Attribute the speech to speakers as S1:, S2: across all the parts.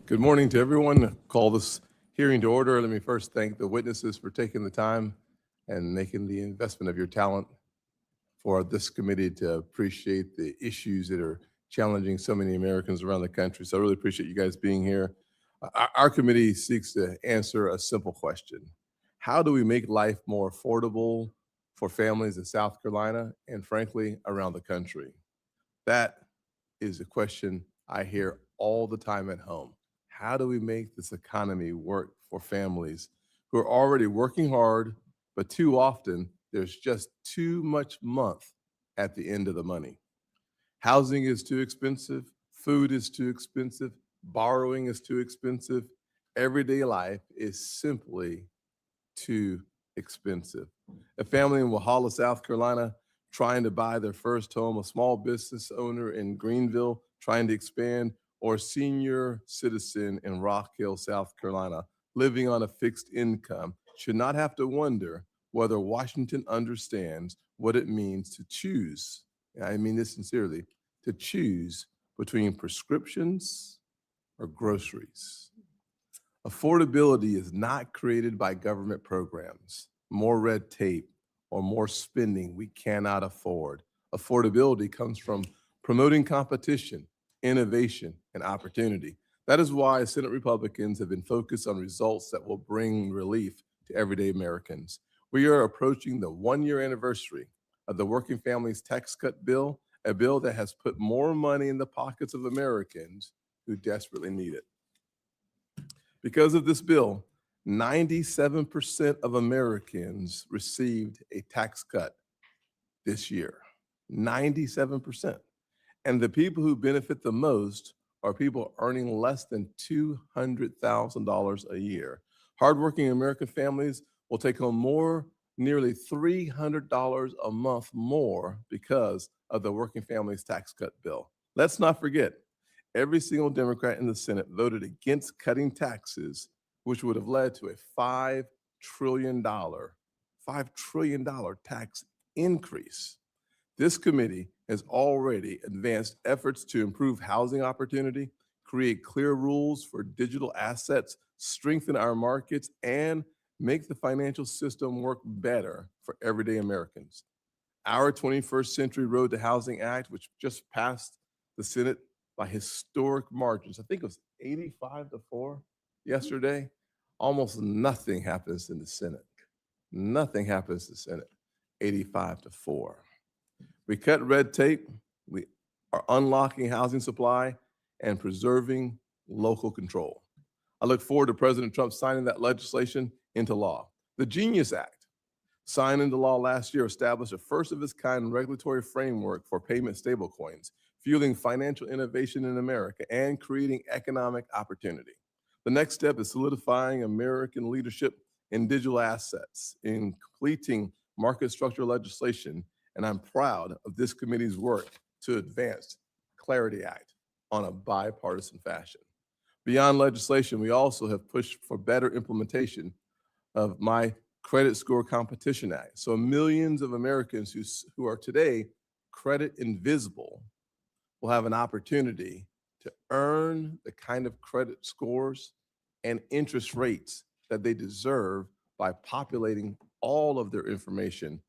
S1: Good morning to everyone. Call this hearing to order. Let me first thank the witnesses for taking the time and making the investment of your talent for this committee to appreciate the issues that are challenging so many Americans around the country. So I really appreciate you guys being here. Our committee seeks to answer a simple question. How do we make life more affordable for families in South Carolina and frankly, around the country? That is a question I hear all the time at home. How do we make this economy work for families who are already working hard, but too often there's just too much month at the end of the money? Housing is too expensive, food is too expensive, borrowing is too expensive. Everyday life is simply too expensive. A family in Walhalla, South Carolina, trying to buy their first home, a small business owner in Greenville trying to expand, or a senior citizen in Rock Hill, South Carolina, living on a fixed income should not have to wonder whether Washington understands what it means to choose, and I mean this sincerely, to choose between prescriptions or groceries. Affordability is not created by government programs, more red tape, or more spending we cannot afford. Affordability comes from promoting competition, innovation, and opportunity. That is why Senate Republicans have been focused on results that will bring relief to everyday Americans. We are approaching the one-year anniversary of the Working Families Tax Cut Bill, a bill that has put more money in the pockets of Americans who desperately need it. Because of this bill, 97% of Americans received a tax cut this year. 97%. And the people who benefit the most are people earning less than $200,000 a year. Hardworking American families will take home nearly $300 a month more because of the Working Families Tax Cut bill. Let's not forget, every single Democrat in the Senate voted against cutting taxes, which would have led to a $5 trillion tax increase. This committee has already advanced efforts to improve housing opportunity, create clear rules for digital assets, strengthen our markets, and make the financial system work better for everyday Americans. Our 21st Century Road to Housing Act, which just passed the Senate by historic margins. I think it was 85-4 yesterday. Almost nothing happens in the Senate. Nothing happens in the Senate, 85-4. We cut red tape, we are unlocking housing supply and preserving local control. I look forward to President Trump signing that legislation into law. The Genius Act, signed into law last year, established a first of its kind regulatory framework for payment stablecoins, fueling financial innovation in America and creating economic opportunity. The next step is solidifying American leadership in digital assets, in completing market structure legislation, and I'm proud of this committee's work to advance Clarity Act on a bipartisan fashion. Beyond legislation, we also have pushed for better implementation of my Credit Score Competition Act. So millions of Americans who are today credit invisible will have an opportunity to earn the kind of credit scores and interest rates that they deserve by populating all of their information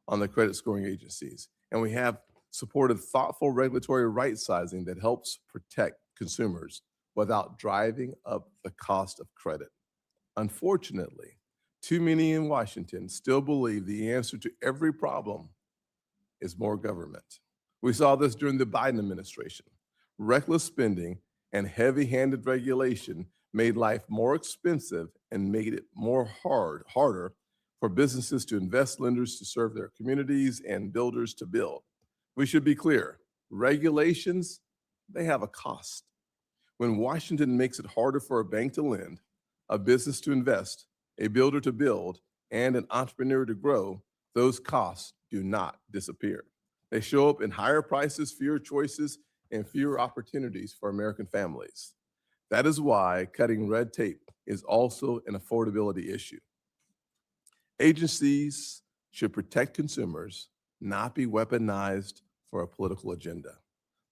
S1: on the credit scoring agencies. And we have supported thoughtful regulatory right sizing that helps protect consumers without driving up the cost of credit. Unfortunately, too many in Washington still believe the answer to every problem is more government. We saw this during the Biden administration. Reckless spending and heavy-handed regulation made life more expensive and made it harder for businesses to invest, lenders to serve their communities, and builders to build. We should be clear, regulations, they have a cost. When Washington makes it harder for a bank to lend, a business to invest, a builder to build, and an entrepreneur to grow, those costs do not disappear. They show up in higher prices, fewer choices, and fewer opportunities for American families. That is why cutting red tape is also an affordability issue. Agencies should protect consumers, not be weaponized for a political agenda.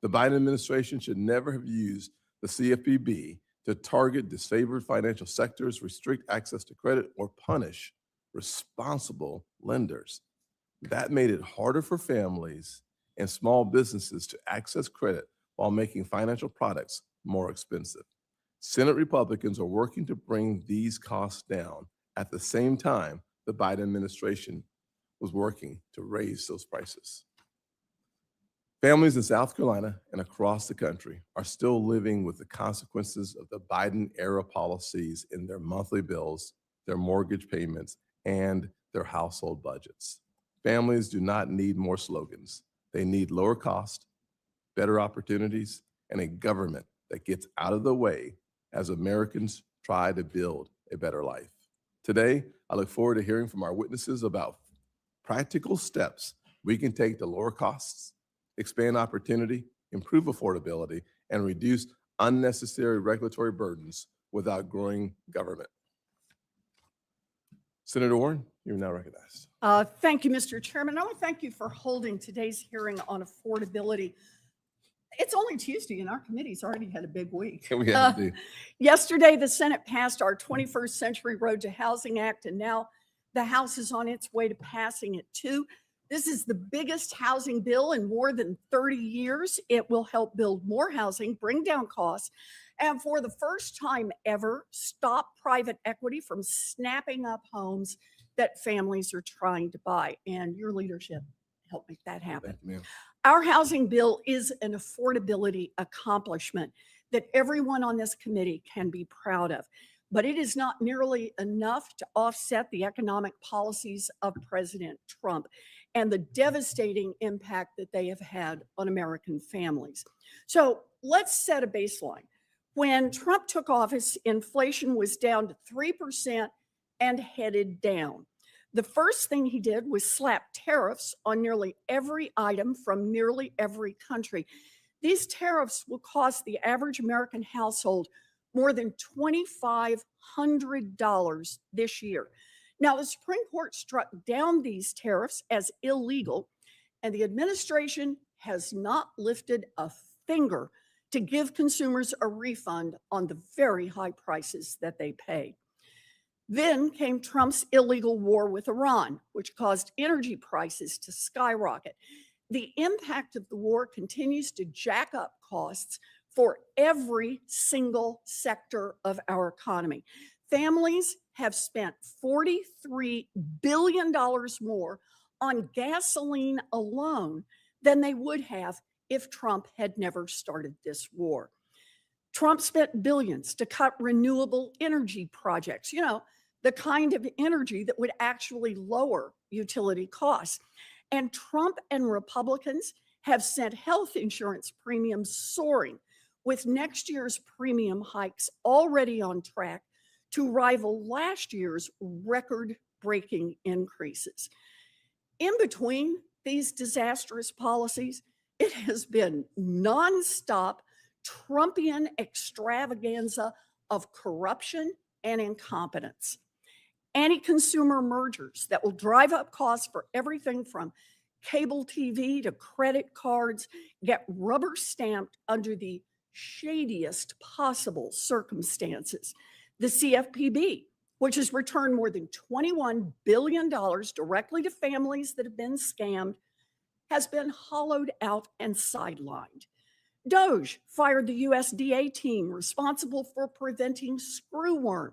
S1: The Biden administration should never have used the CFPB to target disfavored financial sectors, restrict access to credit, or punish responsible lenders. That made it harder for families and small businesses to access credit while making financial products more expensive. Senate Republicans are working to bring these costs down at the same time the Biden administration was working to raise those prices. Families in South Carolina and across the country are still living with the consequences of the Biden-era policies in their monthly bills, their mortgage payments, and their household budgets. Families do not need more slogans. They need lower cost, better opportunities, and a government that gets out of the way as Americans try to build a better life. Today, I look forward to hearing from our witnesses about practical steps we can take to lower costs, expand opportunity, improve affordability, and reduce unnecessary regulatory burdens without growing government. Senator Warren, you're now recognized.
S2: Thank you, Mr. Chairman. I want to thank you for holding today's hearing on affordability. It's only Tuesday and our committee's already had a big week.
S1: We have to.
S2: Yesterday, the Senate passed our 21st Century Road to Housing Act, and now the House is on its way to passing it too. This is the biggest housing bill in more than 30 years. It will help build more housing, bring down costs, and for the first time ever, stop private equity from snapping up homes that families are trying to buy. And your leadership helped make that happen. Our housing bill is an affordability accomplishment that everyone on this committee can be proud of. But it is not nearly enough to offset the economic policies of President Trump and the devastating impact that they have had on American families. So let's set a baseline. When Trump took office, inflation was down to 3% and headed down. The first thing he did was slap tariffs on nearly every item from nearly every country. These tariffs will cost the average American household more than $2,500 this year. Now, the Supreme Court struck down these tariffs as illegal, and the administration has not lifted a finger to give consumers a refund on the very high prices that they pay. Then came Trump's illegal war with Iran, which caused energy prices to skyrocket. The impact of the war continues to jack up costs for every single sector of our economy. Families have spent $43 billion more on gasoline alone than they would have if Trump had never started this war. Trump spent billions to cut renewable energy projects, the kind of energy that would actually lower utility costs. And Trump and Republicans have sent health insurance premiums soaring, with next year's premium hikes already on track to rival last year's record-breaking increases. In between these disastrous policies, it has been nonstop Trumpian extravaganza of corruption and incompetence. Anti-consumer mergers that will drive up costs for everything from cable TV to credit cards get rubber stamped under the shadiest possible circumstances. The CFPB, which has returned more than $21 billion directly to families that have been scammed, has been hollowed out and sidelined. DOJ fired the USDA team responsible for preventing screwworm,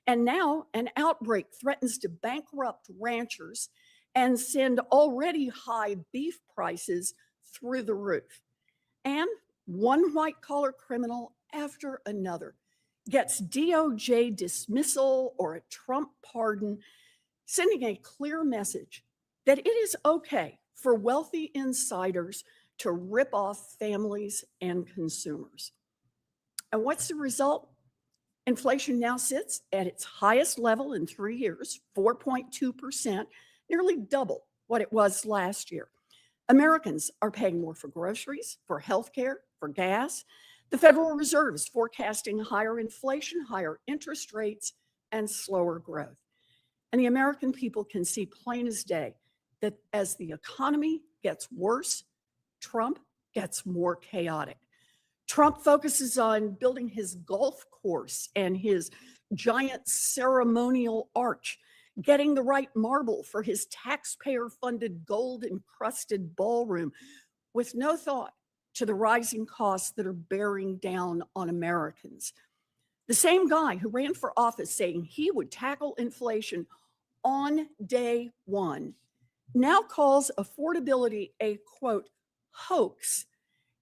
S2: and now an outbreak threatens to bankrupt ranchers and send already high beef prices through the roof. And one white-collar criminal after another gets DOJ dismissal or a Trump pardon, sending a clear message that it is okay for wealthy insiders to rip off families and consumers. And what's the result? Inflation now sits at its highest level in 3 years, 4.2%, nearly double what it was last year. Americans are paying more for groceries, for healthcare, for gas. The Federal Reserve is forecasting higher inflation, higher interest rates, and slower growth. And the American people can see plain as day that as the economy gets worse, Trump gets more chaotic. Trump focuses on building his golf course and his giant ceremonial arch, getting the right marble for his taxpayer-funded gold-encrusted ballroom, with no thought to the rising costs that are bearing down on Americans. The same guy who ran for office saying he would tackle inflation on day one now calls affordability a, quote, hoax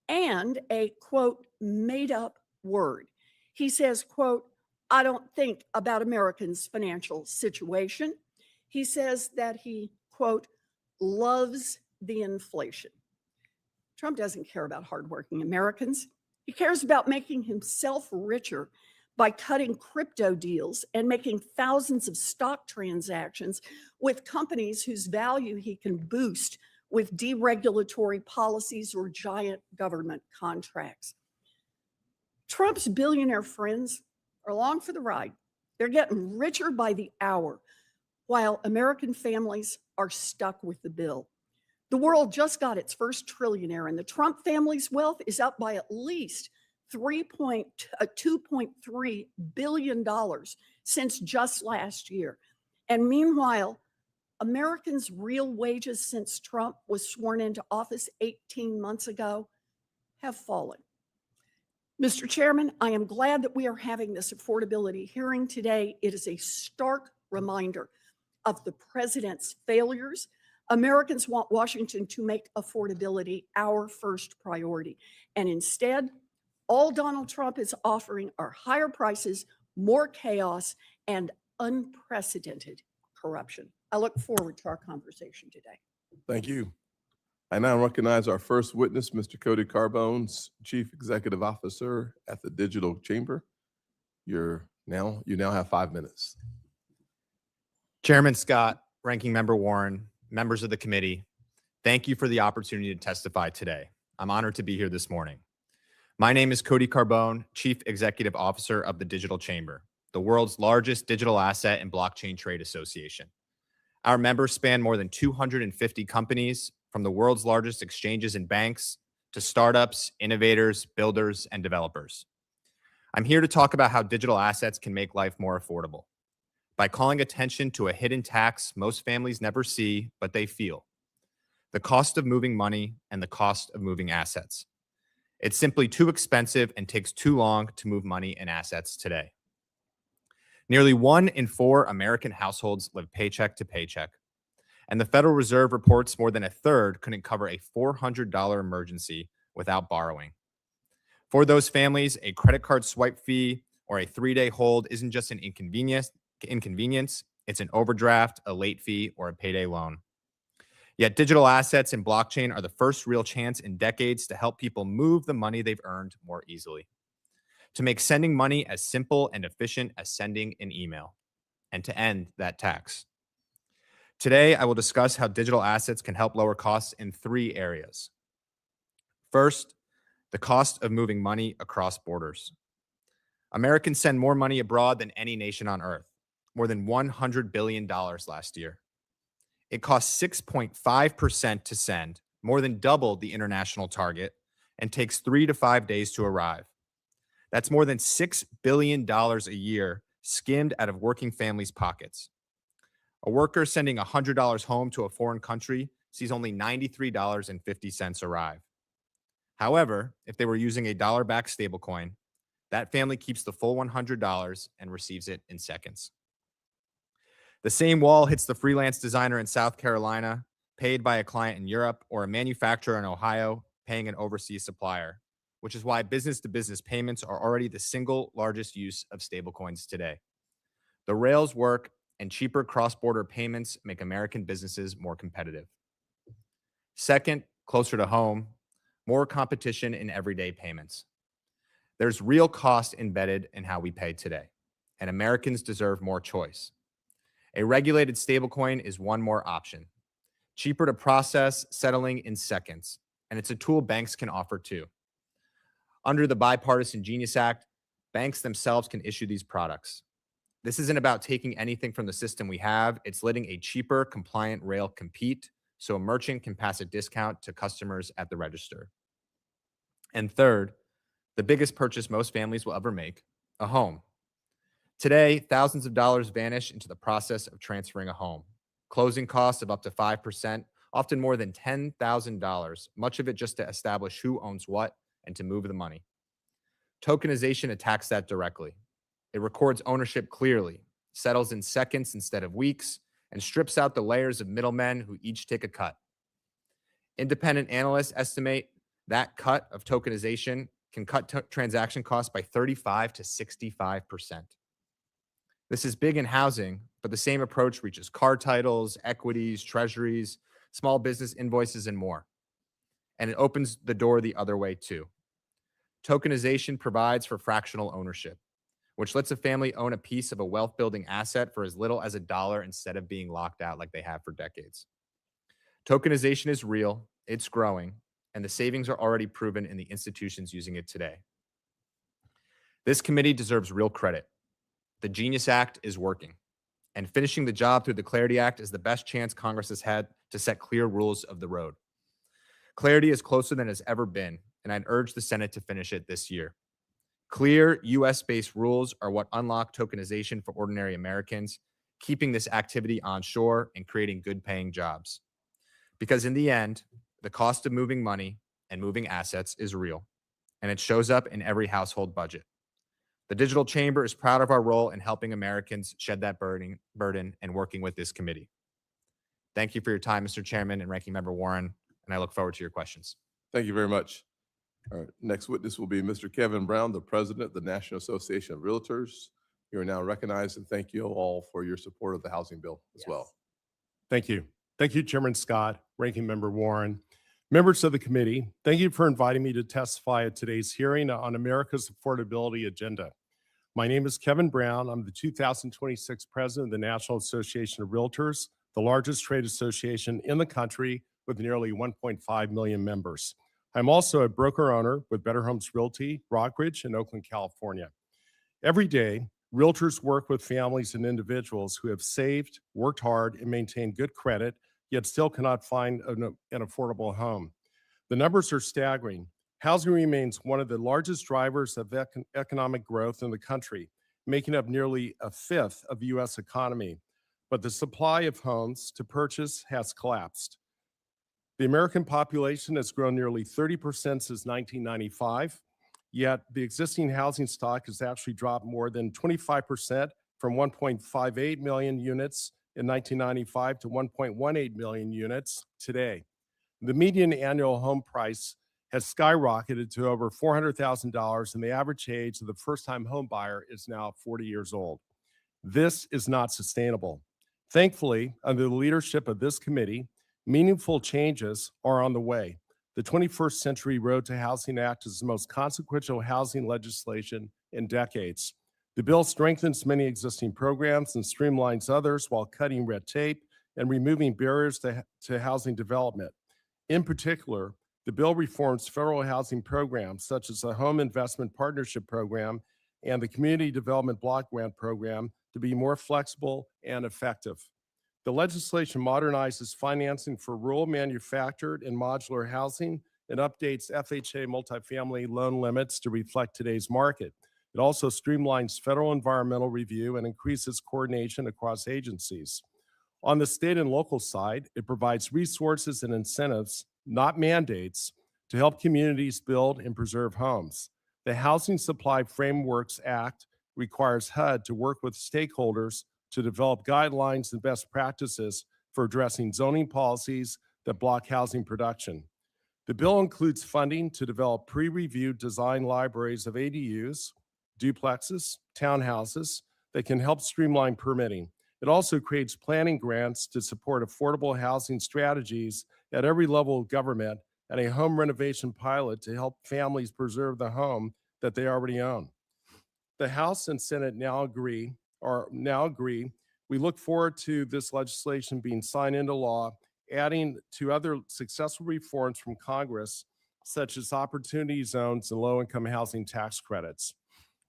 S2: and a, quote, made up word. He says, quote, I don't think about Americans' financial situation. He says that he, quote, loves the inflation. Trump doesn't care about hardworking Americans. He cares about making himself richer by cutting crypto deals and making thousands of stock transactions with companies whose value he can boost with deregulatory policies or giant government contracts. Trump's billionaire friends are along for the ride. They're getting richer by the hour, while American families are stuck with the bill. The world just got its first trillionaire, and the Trump family's wealth is up by at least $2.3 billion since just last year. And meanwhile, Americans' real wages since Trump was sworn into office 18 months ago have fallen. Mr. Chairman, I am glad that we are having this affordability hearing today. It is a stark reminder of the president's failures. Americans want Washington to make affordability our first priority. And instead, all Donald Trump is offering are higher prices, more chaos, and unprecedented corruption. I look forward to our conversation today.
S1: Thank you. I now recognize our first witness, Mr. Cody Carbone, Chief Executive Officer at the Digital Chamber. You now have 5 minutes.
S3: Chairman Scott, Ranking Member Warren, members of the committee, thank you for the opportunity to testify today. I'm honored to be here this morning. My name is Cody Carbone, Chief Executive Officer of the Digital Chamber, the world's largest digital asset and blockchain trade association. Our members span more than 250 companies, from the world's largest exchanges and banks to startups, innovators, builders, and developers. I'm here to talk about how digital assets can make life more affordable by calling attention to a hidden tax most families never see, but they feel: the cost of moving money and the cost of moving assets. It's simply too expensive and takes too long to move money and assets today. Nearly 1 in 4 American households live paycheck to paycheck, and the Federal Reserve reports more than a third couldn't cover a $400 emergency without borrowing. For those families, a credit card swipe fee or a 3-day hold isn't just an inconvenience, it's an overdraft, a late fee, or a payday loan. Yet digital assets and blockchain are the first real chance in decades to help people move the money they've earned more easily, to make sending money as simple and efficient as sending an email, and to end that tax. Today, I will discuss how digital assets can help lower costs in 3 areas. First, the cost of moving money across borders. Americans send more money abroad than any nation on earth, more than $100 billion last year. It costs 6.5% to send, more than double the international target, and takes 3 to 5 days to arrive. That's more than $6 billion a year skimmed out of working families' pockets. A worker sending $100 home to a foreign country sees only $93.50 arrive. However, if they were using a dollar-backed stablecoin, that family keeps the full $100 and receives it in seconds. The same wall hits the freelance designer in South Carolina, paid by a client in Europe, or a manufacturer in Ohio, paying an overseas supplier, which is why business-to-business payments are already the single largest use of stablecoins today. The rails work, and cheaper cross-border payments make American businesses more competitive. Second, closer to home, more competition in everyday payments. There's real cost embedded in how we pay today, and Americans deserve more choice. A regulated stablecoin is one more option, cheaper to process, settling in seconds, and it's a tool banks can offer too. Under the Bipartisan Genius Act, banks themselves can issue these products. This isn't about taking anything from the system we have. It's letting a cheaper, compliant rail compete so a merchant can pass a discount to customers at the register. And third, the biggest purchase most families will ever make, a home. Today, thousands of dollars vanish into the process of transferring a home. Closing costs of up to 5%, often more than $10,000, much of it just to establish who owns what and to move the money. Tokenization attacks that directly. It records ownership clearly, settles in seconds instead of weeks, and strips out the layers of middlemen who each take a cut. Independent analysts estimate that cut of tokenization can cut transaction costs by 35 to 65%. This is big in housing, but the same approach reaches car titles, equities, treasuries, small business invoices, and more. And it opens the door the other way too. Tokenization provides for fractional ownership, which lets a family own a piece of a wealth-building asset for as little as $1 instead of being locked out like they have for decades. Tokenization is real, it's growing, and the savings are already proven in the institutions using it today. This committee deserves real credit. The Genius Act is working, and finishing the job through the Clarity Act is the best chance Congress has had to set clear rules of the road. Clarity is closer than it has ever been, and I'd urge the Senate to finish it this year. Clear US-based rules are what unlock tokenization for ordinary Americans, keeping this activity onshore and creating good-paying jobs. Because in the end, the cost of moving money and moving assets is real, and it shows up in every household budget. The Digital Chamber is proud of our role in helping Americans shed that burden and working with this committee. Thank you for your time, Mr. Chairman and Ranking Member Warren, and I look forward to your questions.
S1: Thank you very much. All right, next witness will be Mr. Kevin Brown, the President of the National Association of Realtors. You are now recognized, and thank you all for your support of the housing bill as well.
S4: Thank you. Thank you, Chairman Scott, Ranking Member Warren. Members of the committee, thank you for inviting me to testify at today's hearing on America's affordability agenda. My name is Kevin Brown. I'm the 2026 President of the National Association of Realtors, the largest trade association in the country with nearly 1.5 million members. I'm also a broker owner with Better Homes Realty, Rockridge, in Oakland, California. Every day, realtors work with families and individuals who have saved, worked hard, and maintained good credit, yet still cannot find an affordable home. The numbers are staggering. Housing remains one of the largest drivers of economic growth in the country, making up nearly a fifth of the U.S. economy. But the supply of homes to purchase has collapsed. The American population has grown nearly 30% since 1995, yet the existing housing stock has actually dropped more than 25% from 1.58 million units in 1995 to 1.18 million units today. The median annual home price has skyrocketed to over $400,000, and the average age of the first-time home buyer is now 40 years old. This is not sustainable. Thankfully, under the leadership of this committee, meaningful changes are on the way. The 21st Century Road to Housing Act is the most consequential housing legislation in decades. The bill strengthens many existing programs and streamlines others while cutting red tape and removing barriers to housing development. In particular, the bill reforms federal housing programs such as the Home Investment Partnership Program and the Community Development Block Grant Program to be more flexible and effective. The legislation modernizes financing for rural manufactured and modular housing and updates FHA multifamily loan limits to reflect today's market. It also streamlines federal environmental review and increases coordination across agencies. On the state and local side, it provides resources and incentives, not mandates, to help communities build and preserve homes. The Housing Supply Frameworks Act requires HUD to work with stakeholders to develop guidelines and best practices for addressing zoning policies that block housing production. The bill includes funding to develop pre-reviewed design libraries of ADUs, duplexes, townhouses that can help streamline permitting. It also creates planning grants to support affordable housing strategies at every level of government and a home renovation pilot to help families preserve the home that they already own. The House and Senate now agree. We look forward to this legislation being signed into law, adding to other successful reforms from Congress, such as opportunity zones and low-income housing tax credits.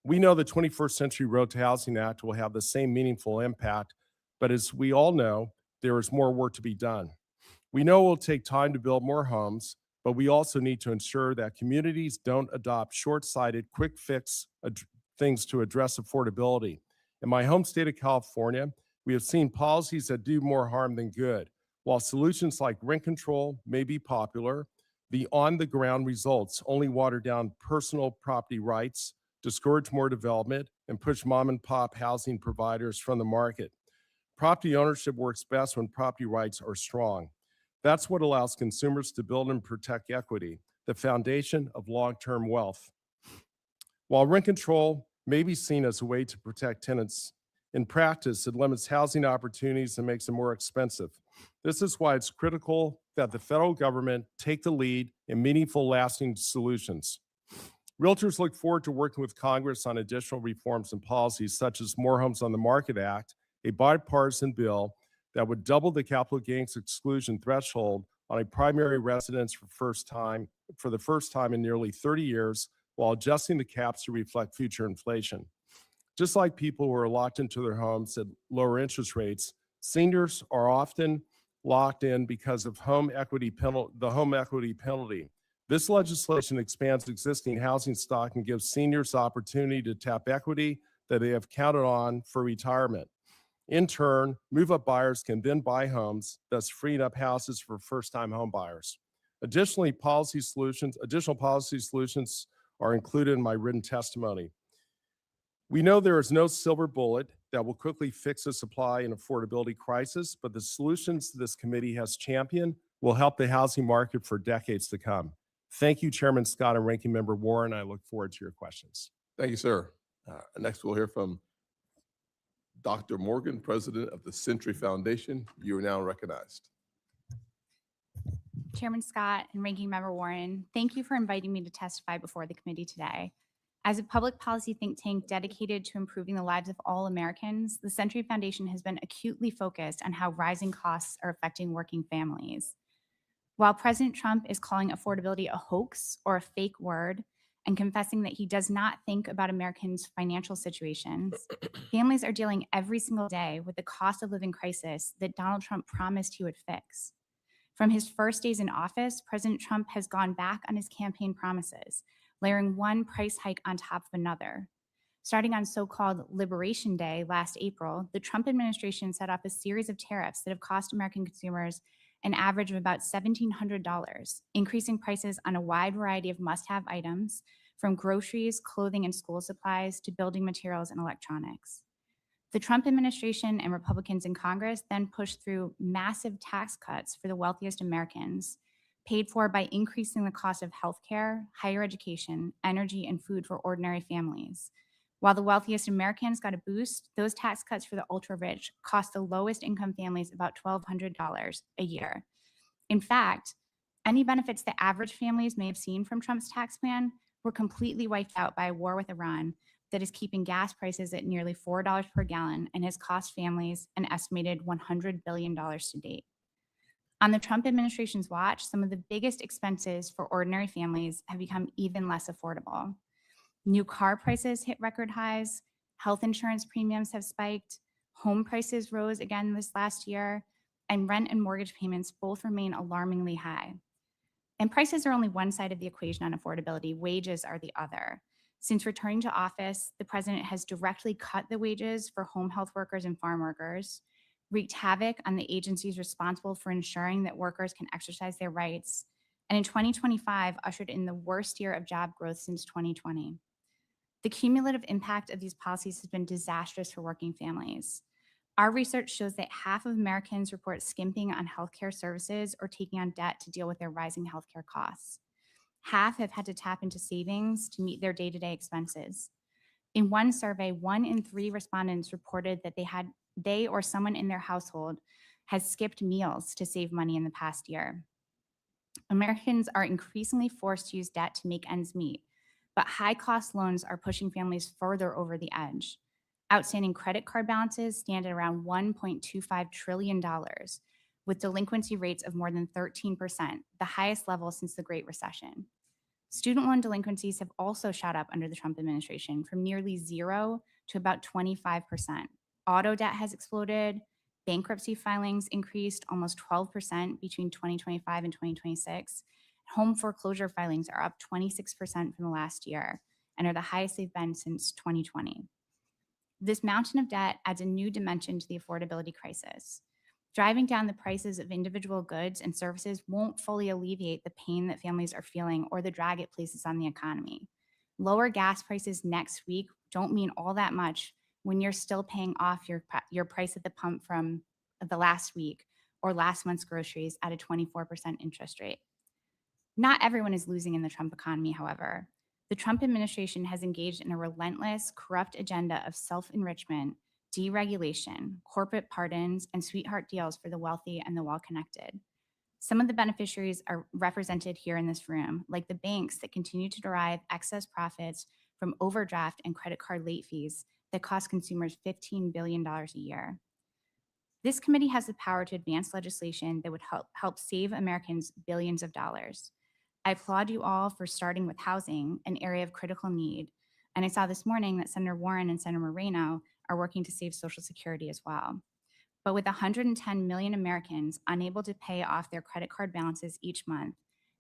S4: We know the 21st Century Road to Housing Act will have the same meaningful impact, but as we all know, there is more work to be done. We know it will take time to build more homes, but we also need to ensure that communities don't adopt short-sighted, quick fix things to address affordability. In my home state of California, we have seen policies that do more harm than good. While solutions like rent control may be popular, the on-the-ground results only water down personal property rights, discourage more development, and push mom-and-pop housing providers from the market. Property ownership works best when property rights are strong. That's what allows consumers to build and protect equity, the foundation of long-term wealth. While rent control may be seen as a way to protect tenants, in practice, it limits housing opportunities and makes them more expensive. This is why it's critical that the federal government take the lead in meaningful, lasting solutions. Realtors look forward to working with Congress on additional reforms and policies such as More Homes on the Market Act, a bipartisan bill that would double the capital gains exclusion threshold on a primary residence for the first time in nearly 30 years, while adjusting the caps to reflect future inflation. Just like people who are locked into their homes at lower interest rates, seniors are often locked in because of the home equity penalty. This legislation expands existing housing stock and gives seniors the opportunity to tap equity that they have counted on for retirement. In turn, move-up buyers can then buy homes, thus freeing up houses for first-time home buyers. Additional policy solutions are included in my written testimony. We know there is no silver bullet that will quickly fix the supply and affordability crisis, but the solutions this committee has championed will help the housing market for decades to come. Thank you, Chairman Scott and Ranking Member Warren. I look forward to your questions.
S1: Thank you, sir. Next, we'll hear from Dr. Morgan, President of the Century Foundation. You are now recognized.
S5: Chairman Scott and Ranking Member Warren, thank you for inviting me to testify before the committee today. As a public policy think tank dedicated to improving the lives of all Americans, the Century Foundation has been acutely focused on how rising costs are affecting working families. While President Trump is calling affordability a hoax or a fake word and confessing that he does not think about Americans' financial situations, families are dealing every single day with the cost of living crisis that Donald Trump promised he would fix. From his first days in office, President Trump has gone back on his campaign promises, layering one price hike on top of another. Starting on so-called Liberation Day last April, the Trump administration set off a series of tariffs that have cost American consumers an average of about $1,700, increasing prices on a wide variety of must-have items, from groceries, clothing, and school supplies to building materials and electronics. The Trump administration and Republicans in Congress then pushed through massive tax cuts for the wealthiest Americans, paid for by increasing the cost of healthcare, higher education, energy, and food for ordinary families. While the wealthiest Americans got a boost, those tax cuts for the ultra-rich cost the lowest income families about $1,200 a year. In fact, any benefits that average families may have seen from Trump's tax plan were completely wiped out by a war with Iran that is keeping gas prices at nearly $4 per gallon and has cost families an estimated $100 billion to date. On the Trump administration's watch, some of the biggest expenses for ordinary families have become even less affordable. New car prices hit record highs, health insurance premiums have spiked, home prices rose again this last year, and rent and mortgage payments both remain alarmingly high. And prices are only one side of the equation on affordability. Wages are the other. Since returning to office, the president has directly cut the wages for home health workers and farm workers, wreaked havoc on the agencies responsible for ensuring that workers can exercise their rights, and in 2025 ushered in the worst year of job growth since 2020. The cumulative impact of these policies has been disastrous for working families. Our research shows that half of Americans report skimping on healthcare services or taking on debt to deal with their rising healthcare costs. Half have had to tap into savings to meet their day-to-day expenses. In one survey, 1 in 3 respondents reported that they or someone in their household has skipped meals to save money in the past year. Americans are increasingly forced to use debt to make ends meet, but high-cost loans are pushing families further over the edge. Outstanding credit card balances stand at around $1.25 trillion, with delinquency rates of more than 13%, the highest level since the Great Recession. Student loan delinquencies have also shot up under the Trump administration from nearly 0 to about 25%. Auto debt has exploded. Bankruptcy filings increased almost 12% between 2025 and 2026. Home foreclosure filings are up 26% from the last year and are the highest they've been since 2020. This mountain of debt adds a new dimension to the affordability crisis. Driving down the prices of individual goods and services won't fully alleviate the pain that families are feeling or the drag it places on the economy. Lower gas prices next week don't mean all that much when you're still paying off your price at the pump from the last week or last month's groceries at a 24% interest rate. Not everyone is losing in the Trump economy, however. The Trump administration has engaged in a relentless, corrupt agenda of self-enrichment, deregulation, corporate pardons, and sweetheart deals for the wealthy and the well-connected. Some of the beneficiaries are represented here in this room, like the banks that continue to derive excess profits from overdraft and credit card late fees that cost consumers $15 billion a year. This committee has the power to advance legislation that would help save Americans billions of dollars. I applaud you all for starting with housing, an area of critical need. And I saw this morning that Senator Warren and Senator Moreno are working to save Social Security as well. But with 110 million Americans unable to pay off their credit card balances each month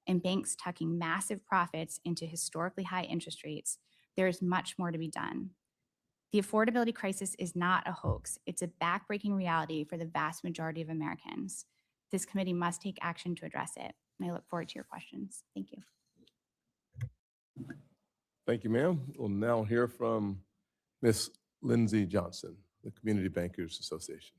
S5: and banks tucking massive profits into historically high interest rates, there is much more to be done. The affordability crisis is not a hoax. It's a backbreaking reality for the vast majority of Americans. This committee must take action to address it. And I look forward to your questions. Thank you.
S1: Thank you, ma'am. We'll now hear from Ms. Lindsay Johnson, the Community Bankers Association.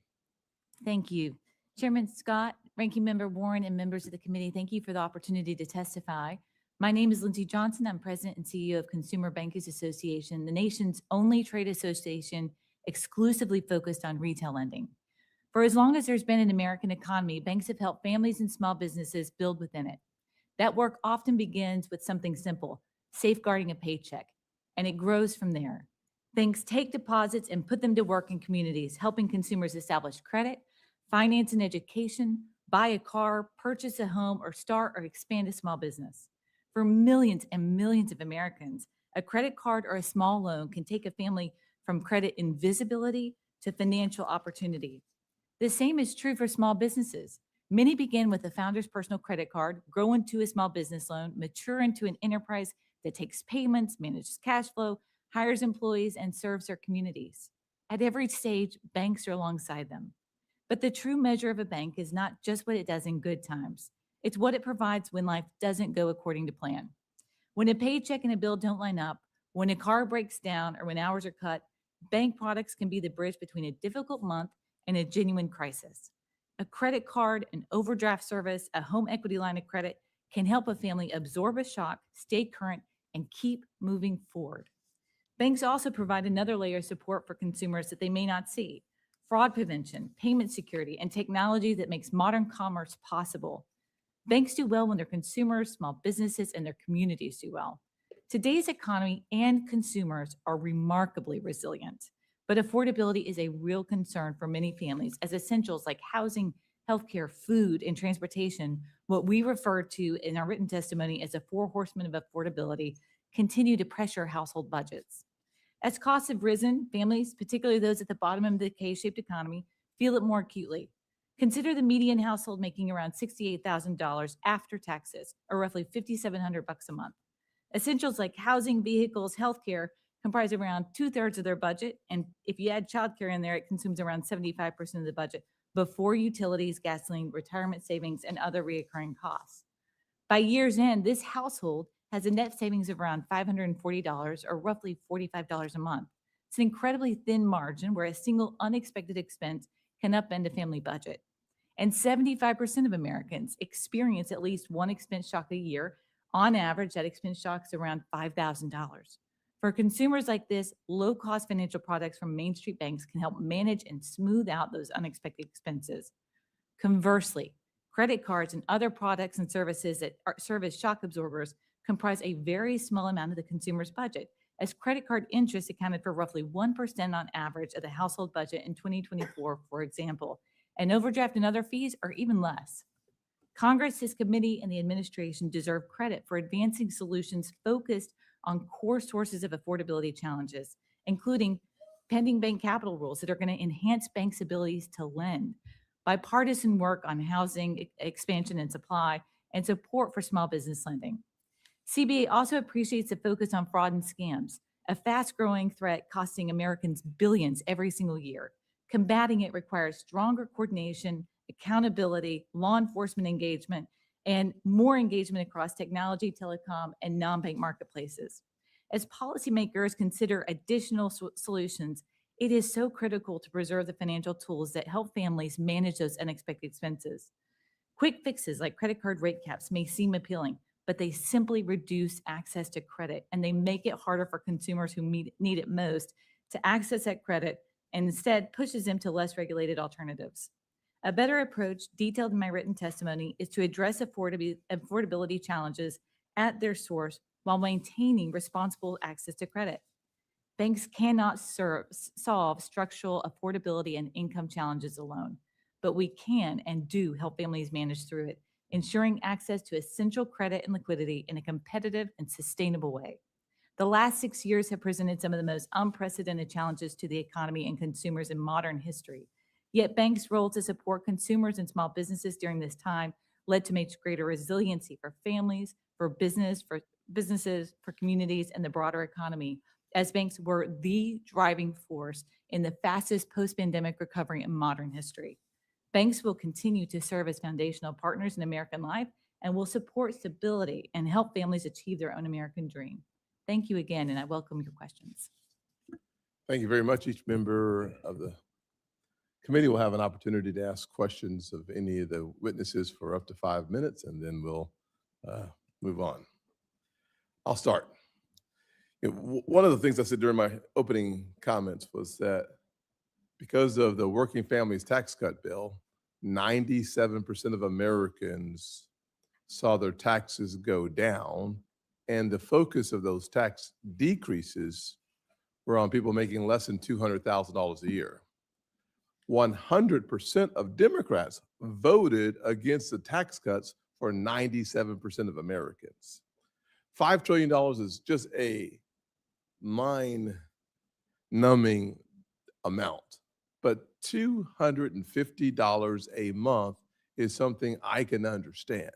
S6: Thank you. Chairman Scott, Ranking Member Warren, and members of the committee, thank you for the opportunity to testify. My name is Lindsay Johnson. I'm President and CEO of Consumer Bankers Association, the nation's only trade association exclusively focused on retail lending. For as long as there's been an American economy, banks have helped families and small businesses build within it. That work often begins with something simple, safeguarding a paycheck, and it grows from there. Banks take deposits and put them to work in communities, helping consumers establish credit, finance an education, buy a car, purchase a home, or start or expand a small business. For millions and millions of Americans, a credit card or a small loan can take a family from credit invisibility to financial opportunity. The same is true for small businesses. Many begin with a founder's personal credit card, grow into a small business loan, mature into an enterprise that takes payments, manages cash flow, hires employees, and serves their communities. At every stage, banks are alongside them. But the true measure of a bank is not just what it does in good times. It's what it provides when life doesn't go according to plan. When a paycheck and a bill don't line up, when a car breaks down, or when hours are cut, bank products can be the bridge between a difficult month and a genuine crisis. A credit card, an overdraft service, a home equity line of credit can help a family absorb a shock, stay current, and keep moving forward. Banks also provide another layer of support for consumers that they may not see: fraud prevention, payment security, and technology that makes modern commerce possible. Banks do well when their consumers, small businesses, and their communities do well. Today's economy and consumers are remarkably resilient, but affordability is a real concern for many families as essentials like housing, healthcare, food, and transportation, what we refer to in our written testimony as the 4 horsemen of affordability, continue to pressure household budgets. As costs have risen, families, particularly those at the bottom of the K-shaped economy, feel it more acutely. Consider the median household making around $68,000 after taxes, or roughly $5,700 a month. Essentials like housing, vehicles, healthcare comprise around 2/3 of their budget, and if you add childcare in there, it consumes around 75% of the budget before utilities, gasoline, retirement savings, and other recurring costs. By year's end, this household has a net savings of around $540, or roughly $45 a month. It's an incredibly thin margin where a single unexpected expense can upend a family budget. And 75% of Americans experience at least one expense shock a year. On average, that expense shock is around $5,000. For consumers like this, low-cost financial products from Main Street banks can help manage and smooth out those unexpected expenses. Conversely, credit cards and other products and services that serve as shock absorbers comprise a very small amount of the consumer's budget, as credit card interest accounted for roughly 1% on average of the household budget in 2024, for example, and overdraft and other fees are even less. Congress, this committee, and the administration deserve credit for advancing solutions focused on core sources of affordability challenges, including pending bank capital rules that are going to enhance banks' abilities to lend, bipartisan work on housing expansion and supply, and support for small business lending. CBA also appreciates the focus on fraud and scams, a fast-growing threat costing Americans billions every single year. Combating it requires stronger coordination, accountability, law enforcement engagement, and more engagement across technology, telecom, and non-bank marketplaces. As policymakers consider additional solutions, it is so critical to preserve the financial tools that help families manage those unexpected expenses. Quick fixes like credit card rate caps may seem appealing, but they simply reduce access to credit, and they make it harder for consumers who need it most to access that credit, and instead pushes them to less regulated alternatives. A better approach, detailed in my written testimony, is to address affordability challenges at their source while maintaining responsible access to credit. Banks cannot solve structural affordability and income challenges alone, but we can and do help families manage through it, ensuring access to essential credit and liquidity in a competitive and sustainable way. The last 6 years have presented some of the most unprecedented challenges to the economy and consumers in modern history. Yet banks' role to support consumers and small businesses during this time led to much greater resiliency for families, for businesses, for communities, and the broader economy, as banks were the driving force in the fastest post-pandemic recovery in modern history. Banks will continue to serve as foundational partners in American life and will support stability and help families achieve their own American dream. Thank you again, and I welcome your questions.
S1: Thank you very much. Each member of the committee will have an opportunity to ask questions of any of the witnesses for up to 5 minutes, and then we'll move on. I'll start. One of the things I said during my opening comments was that because of the Working Families Tax Cut bill, 97% of Americans saw their taxes go down, and the focus of those tax decreases were on people making less than $200,000 a year. 100% of Democrats voted against the tax cuts for 97% of Americans. $5 trillion is just a mind-numbing amount, but $250 a month is something I can understand.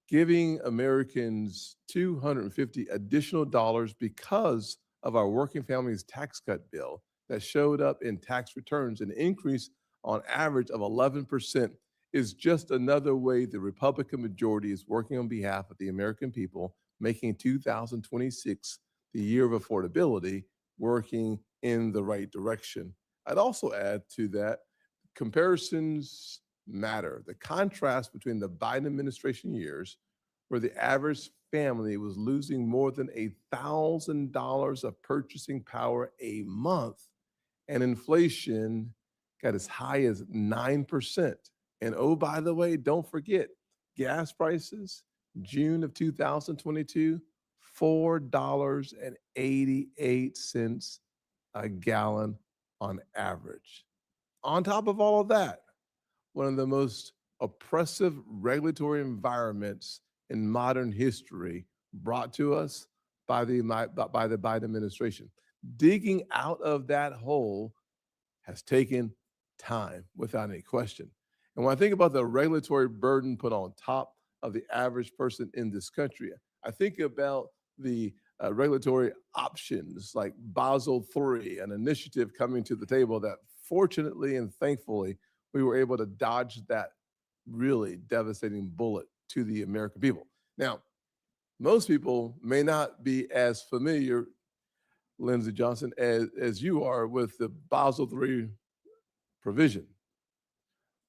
S1: Giving Americans $250 additional dollars because of our Working Families Tax Cut bill that showed up in tax returns, an increase on average of 11%, is just another way the Republican majority is working on behalf of the American people, making 2026 the year of affordability, working in the right direction. I'd also add to that, comparisons matter. The contrast between the Biden administration years, where the average family was losing more than $1,000 of purchasing power a month, and inflation got as high as 9%. And oh, by the way, don't forget, gas prices, June of 2022, $4.88 a gallon on average. On top of all of that, one of the most oppressive regulatory environments in modern history brought to us by the Biden administration. Digging out of that hole has taken time, without any question. And when I think about the regulatory burden put on top of the average person in this country, I think about the regulatory options like Basel III, an initiative coming to the table that fortunately and thankfully we were able to dodge that really devastating bullet to the American people. Now, most people may not be as familiar, Lindsey Johnson, as you are with the Basel III provision.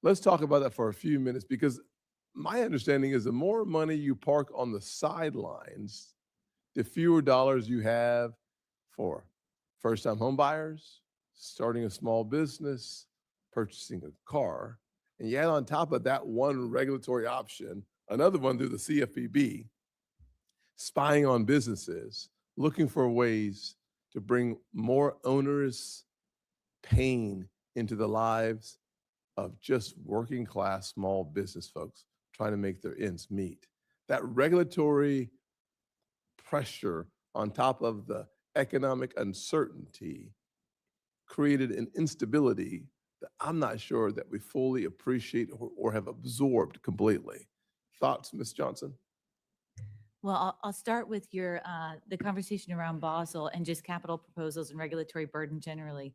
S1: Let's talk about that for a few minutes, because my understanding is the more money you park on the sidelines, the fewer dollars you have for first-time home buyers, starting a small business, purchasing a car, and you add on top of that one regulatory option, another one through the CFPB, spying on businesses, looking for ways to bring more onerous pain into the lives of just working class small business folks trying to make their ends meet. That regulatory pressure on top of the economic uncertainty created an instability that I'm not sure that we fully appreciate or have absorbed completely. Thoughts, Ms. Johnson?
S6: Well, I'll start with your, the conversation around Basel and just capital proposals and regulatory burden generally.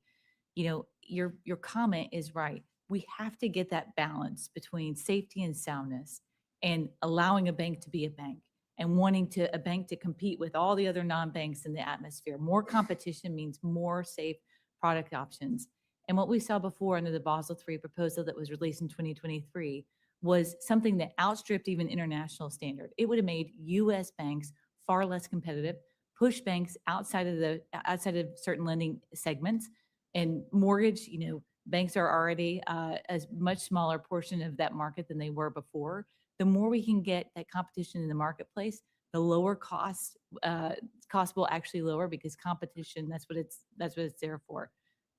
S6: You know, your comment is right. We have to get that balance between safety and soundness and allowing a bank to be a bank and wanting a bank to compete with all the other non-banks in the atmosphere. More competition means more safe product options. And what we saw before under the Basel III proposal that was released in 2023 was something that outstripped even international standard. It would have made U.S. banks far less competitive, push banks outside of certain lending segments. And mortgage, you know, banks are already a much smaller portion of that market than they were before. The more we can get that competition in the marketplace, the lower cost will actually lower, because competition, that's what it's there for.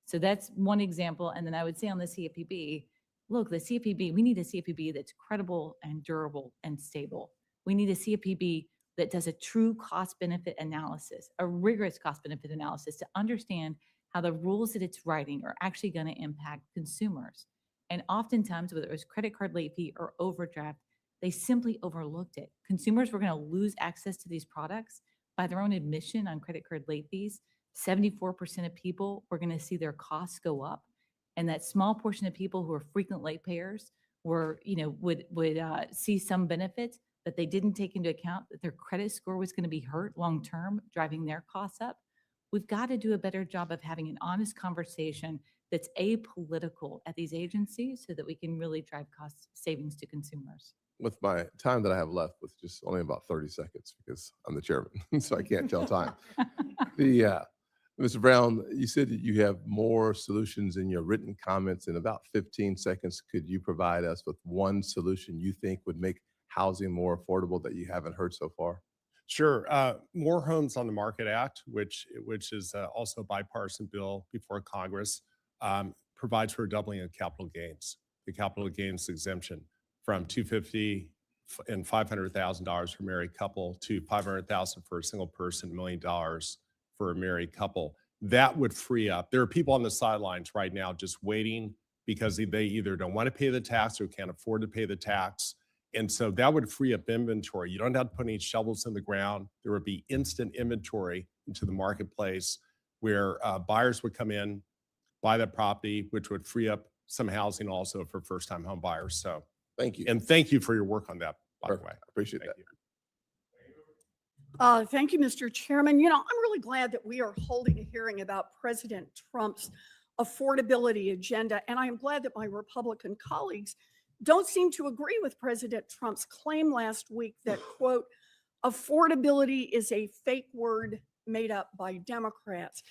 S6: So that's one example. And then I would say on the CFPB, look, the CFPB, we need a CFPB that's credible and durable and stable. We need a CFPB that does a true cost benefit analysis, a rigorous cost benefit analysis to understand how the rules that it's writing are actually going to impact consumers. And oftentimes, whether it was credit card late fee or overdraft, they simply overlooked it. Consumers were going to lose access to these products by their own admission on credit card late fees. 74% of people were going to see their costs go up. And that small portion of people who are frequent late payers would see some benefits, but they didn't take into account that their credit score was going to be hurt long-term, driving their costs up. We've got to do a better job of having an honest conversation that's apolitical at these agencies so that we can really drive cost savings to consumers.
S1: With my time that I have left, with just only about 30 seconds, because I'm the chairman, so I can't tell time. Mr. Brown, you said that you have more solutions in your written comments. In about 15 seconds, could you provide us with one solution you think would make housing more affordable that you haven't heard so far?
S4: Sure. More Homes on the Market Act, which is also a bipartisan bill before Congress, provides for a doubling of capital gains. The capital gains exemption from $250,000 and $500,000 for a married couple to $500,000 for a single person, $1 million for a married couple. That would free up. There are people on the sidelines right now just waiting because they either don't want to pay the tax or can't afford to pay the tax. And so that would free up inventory. You don't have to put any shovels in the ground. There would be instant inventory into the marketplace where buyers would come in, buy the property, which would free up some housing also for first-time home buyers. So
S1: Thank you.
S4: and thank you for your work on that, by the
S1: Perfect.
S4: way.
S1: I appreciate
S4: Thank
S1: that.
S4: you.
S2: Thank you, Mr. Chairman. You know, I'm really glad that we are holding a hearing about President Trump's affordability agenda, and I am glad that my Republican colleagues don't seem to agree with President Trump's claim last week that, quote, affordability is a fake word made up by Democrats.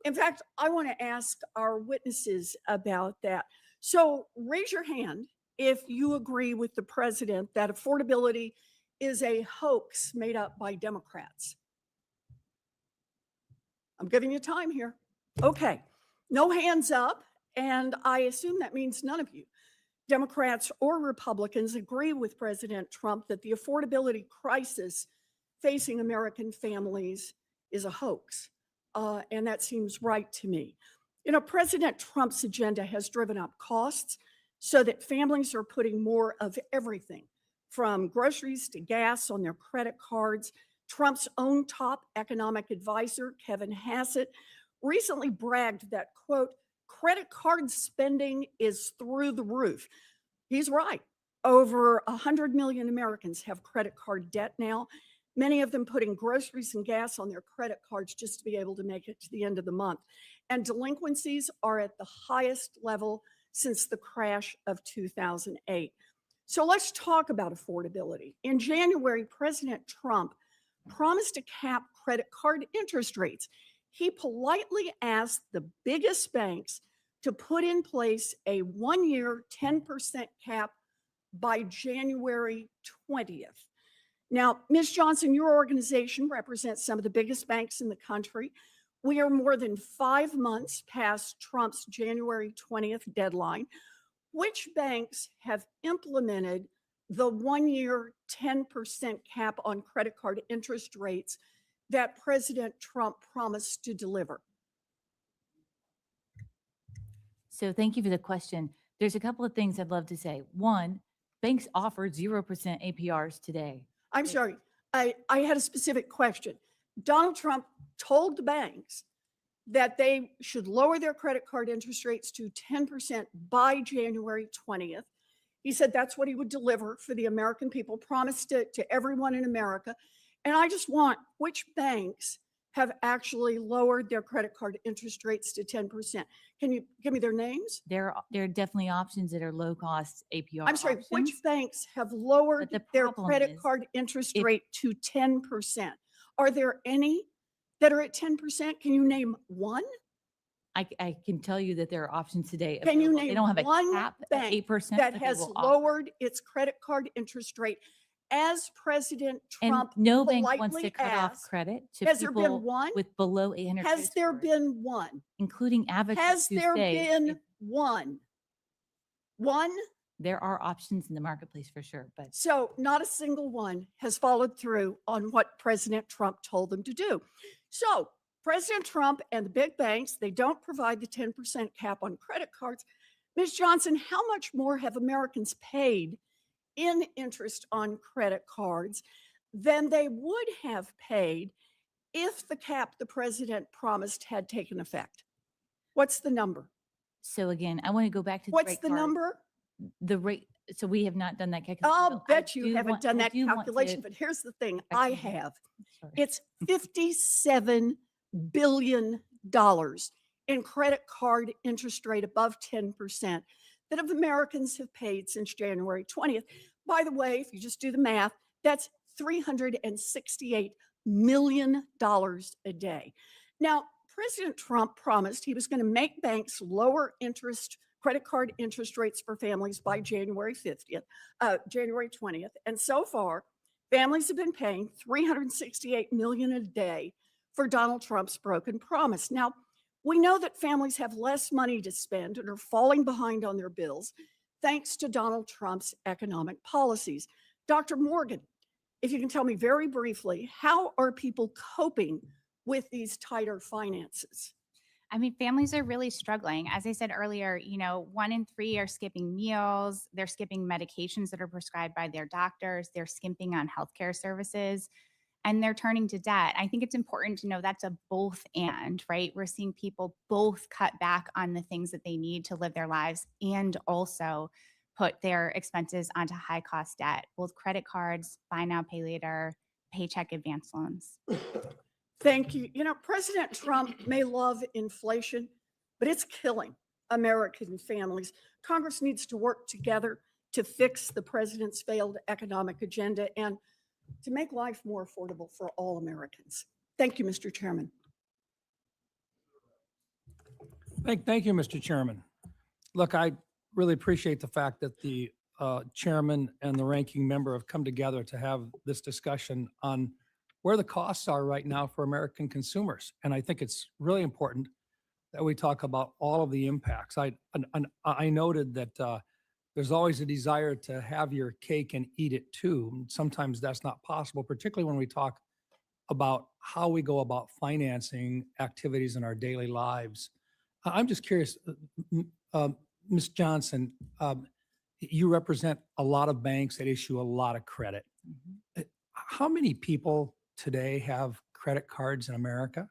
S2: In fact, I want to ask our witnesses about that. So raise your hand if you agree with the president that affordability is a hoax made up by Democrats. I'm giving you time here. Okay, no hands up, and I assume that means none of you, Democrats or Republicans, agree with President Trump that the affordability crisis facing American families is a hoax. And that seems right to me. You know, President Trump's agenda has driven up costs so that families are putting more of everything, from groceries to gas, on their credit cards. Trump's own top economic advisor, Kevin Hassett, recently bragged that, quote, credit card spending is through the roof. He's right. Over 100 million Americans have credit card debt now, many of them putting groceries and gas on their credit cards just to be able to make it to the end of the month. And delinquencies are at the highest level since the crash of 2008. So let's talk about affordability. In January, President Trump promised to cap credit card interest rates. He politely asked the biggest banks to put in place a 1-year 10% cap by January 20th. Now, Ms. Johnson, your organization represents some of the biggest banks in the country. We are more than 5 months past Trump's January 20th deadline. Which banks have implemented the 1-year 10% cap on credit card interest rates that President Trump promised to deliver?
S6: So thank you for the question. There's a couple of things I'd love to say. One, banks offer 0% APRs today.
S2: I'm sorry, I had a specific question. Donald Trump told the banks that they should lower their credit card interest rates to 10% by January 20th. He said that's what he would deliver for the American people, promised it to everyone in America. And I just want, which banks have actually lowered their credit card interest rates to 10%? Can you give me their names?
S6: There are definitely options that are low cost APR
S2: I'm sorry, which
S6: options.
S2: banks have lowered
S6: the
S2: their
S6: problem
S2: credit
S6: is
S2: card interest
S6: if-
S2: rate to 10%? Are there any that are at 10%? Can you name one?
S6: I can tell you that there are options today.
S2: Can you
S6: available. They
S2: name
S6: don't have a
S2: one
S6: cap at
S2: bank
S6: 8%.
S2: that
S6: but they
S2: has
S6: will offer.
S2: lowered its credit card interest rate as President
S6: And
S2: Trump
S6: no bank wants
S2: politely
S6: to cut off
S2: asked?
S6: credit to
S2: Has there been
S6: people
S2: one?
S6: with below 800
S2: Has
S6: credit
S2: there
S6: scores,
S2: been one?
S6: including advocates
S2: Has
S6: who
S2: there
S6: say
S2: been
S6: if
S2: one? One?
S6: there are options in the marketplace for sure, but
S2: So not a single one has followed through on what President Trump told them to do. So President Trump and the big banks, they don't provide the 10% cap on credit cards. Ms. Johnson, how much more have Americans paid in interest on credit cards than they would have paid if the cap the president promised had taken effect? What's the number?
S6: so again, I want to go back to the
S2: What's
S6: rate
S2: the
S6: card.
S2: number?
S6: The rate, so we have not done that calculation.
S2: I'll
S6: but I
S2: bet you
S6: do
S2: haven't
S6: want-
S2: done
S6: I
S2: that
S6: do want to-
S2: calculation, but here's the thing,
S6: I
S2: I
S6: can-
S2: have.
S6: sorry.
S2: It's $57 billion in credit card interest rate above 10% that of Americans have paid since January 20th. By the way, if you just do the math, that's $368 million a day. Now, President Trump promised he was going to make banks lower credit card interest rates for families by January 20th. And so far, families have been paying $368 million a day for Donald Trump's broken promise. Now, we know that families have less money to spend and are falling behind on their bills thanks to Donald Trump's economic policies. Dr. Morgan, if you can tell me very briefly, how are people coping with these tighter finances?
S5: I mean, families are really struggling. As I said earlier, 1 in 3 are skipping meals. They're skipping medications that are prescribed by their doctors. They're skimping on healthcare services, and they're turning to debt. I think it's important to know that's a both and, right? We're seeing people both cut back on the things that they need to live their lives and also put their expenses onto high cost debt, both credit cards, buy now, pay later, paycheck advance loans.
S2: Thank you. President Trump may love inflation, but it's killing American families. Congress needs to work together to fix the president's failed economic agenda and to make life more affordable for all Americans. Thank you, Mr. Chairman.
S7: Thank you, Mr. Chairman. Look, I really appreciate the fact that the chairman and the ranking member have come together to have this discussion on where the costs are right now for American consumers. And I think it's really important that we talk about all of the impacts. I noted that there's always a desire to have your cake and eat it too. Sometimes that's not possible, particularly when we talk about how we go about financing activities in our daily lives. I'm just curious, Ms. Johnson, you represent a lot of banks that issue a lot of credit. How many people today have credit cards in America?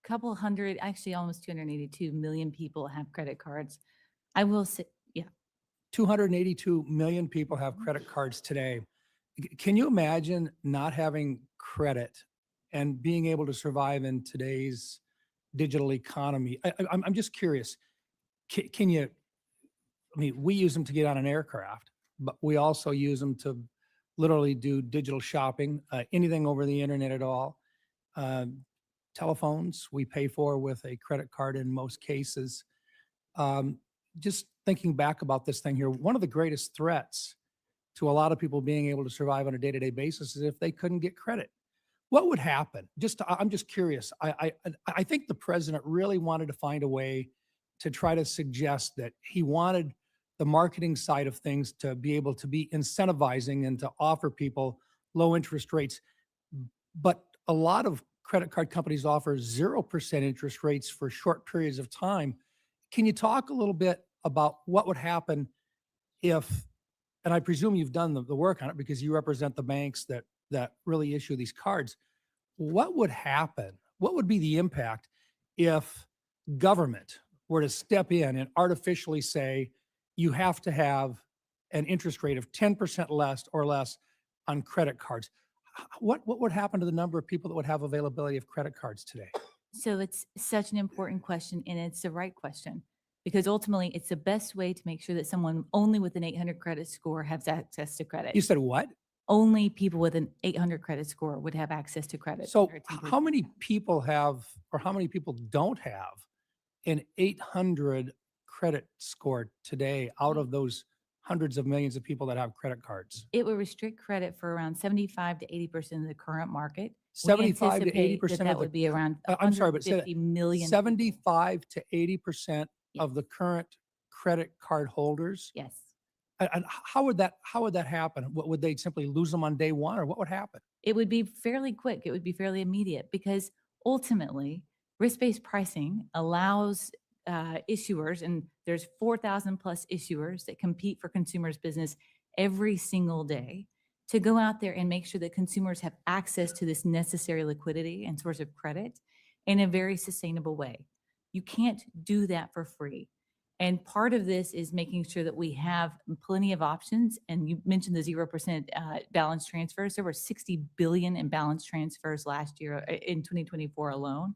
S6: Couple hundred, actually almost 282 million people have credit cards. I will say,
S7: 282 million people have credit cards today. Can you imagine not having credit and being able to survive in today's digital economy? I'm just curious. Can you, we use them to get on an aircraft, but we also use them to literally do digital shopping, anything over the internet at all. Telephones we pay for with a credit card in most cases. Just thinking back about this thing here, one of the greatest threats to a lot of people being able to survive on a day-to-day basis is if they couldn't get credit. What would happen? I'm just curious. I think the president really wanted to find a way to try to suggest that he wanted the marketing side of things to be able to be incentivizing and to offer people low interest rates. But a lot of credit card companies offer 0% interest rates for short periods of time. Can you talk a little bit about what would happen if and I presume you've done the work on it because you represent the banks that really issue these cards. What would happen? What would be the impact if government were to step in and artificially say, you have to have an interest rate of 10% less or less on credit cards? What would happen to the number of people that would have availability of credit cards today?
S6: So it's such an important question, and it's the right question, because ultimately it's the best way to make sure that someone only with an 800 credit score has access to credit.
S7: You said what?
S6: Only people with an 800 credit score would have access to credit.
S7: So
S6: or a 10%.
S7: how many people have, or how many people don't have an 800 credit score today out of those hundreds of millions of people that have credit cards?
S6: It would restrict credit for around 75 to 80% of the current market. We
S7: 75 to
S6: anticipate
S7: 80%
S6: that
S7: of
S6: would
S7: the,
S6: be around
S7: I'm sorry, but say that
S6: 150 million.
S7: 75 to 80%
S6: Yes.
S7: of the current credit card holders?
S6: Yes.
S7: And how would that happen? What would they simply lose them on day one, or what would happen?
S6: It would be fairly quick. It would be fairly immediate, because ultimately risk-based pricing allows issuers, and there's 4,000 plus issuers that compete for consumers' business every single day, to go out there and make sure that consumers have access to this necessary liquidity and source of credit in a very sustainable way. You can't do that for free. And part of this is making sure that we have plenty of options. And you mentioned the 0% balance transfers. There were 60 billion in balance transfers last year in 2024 alone.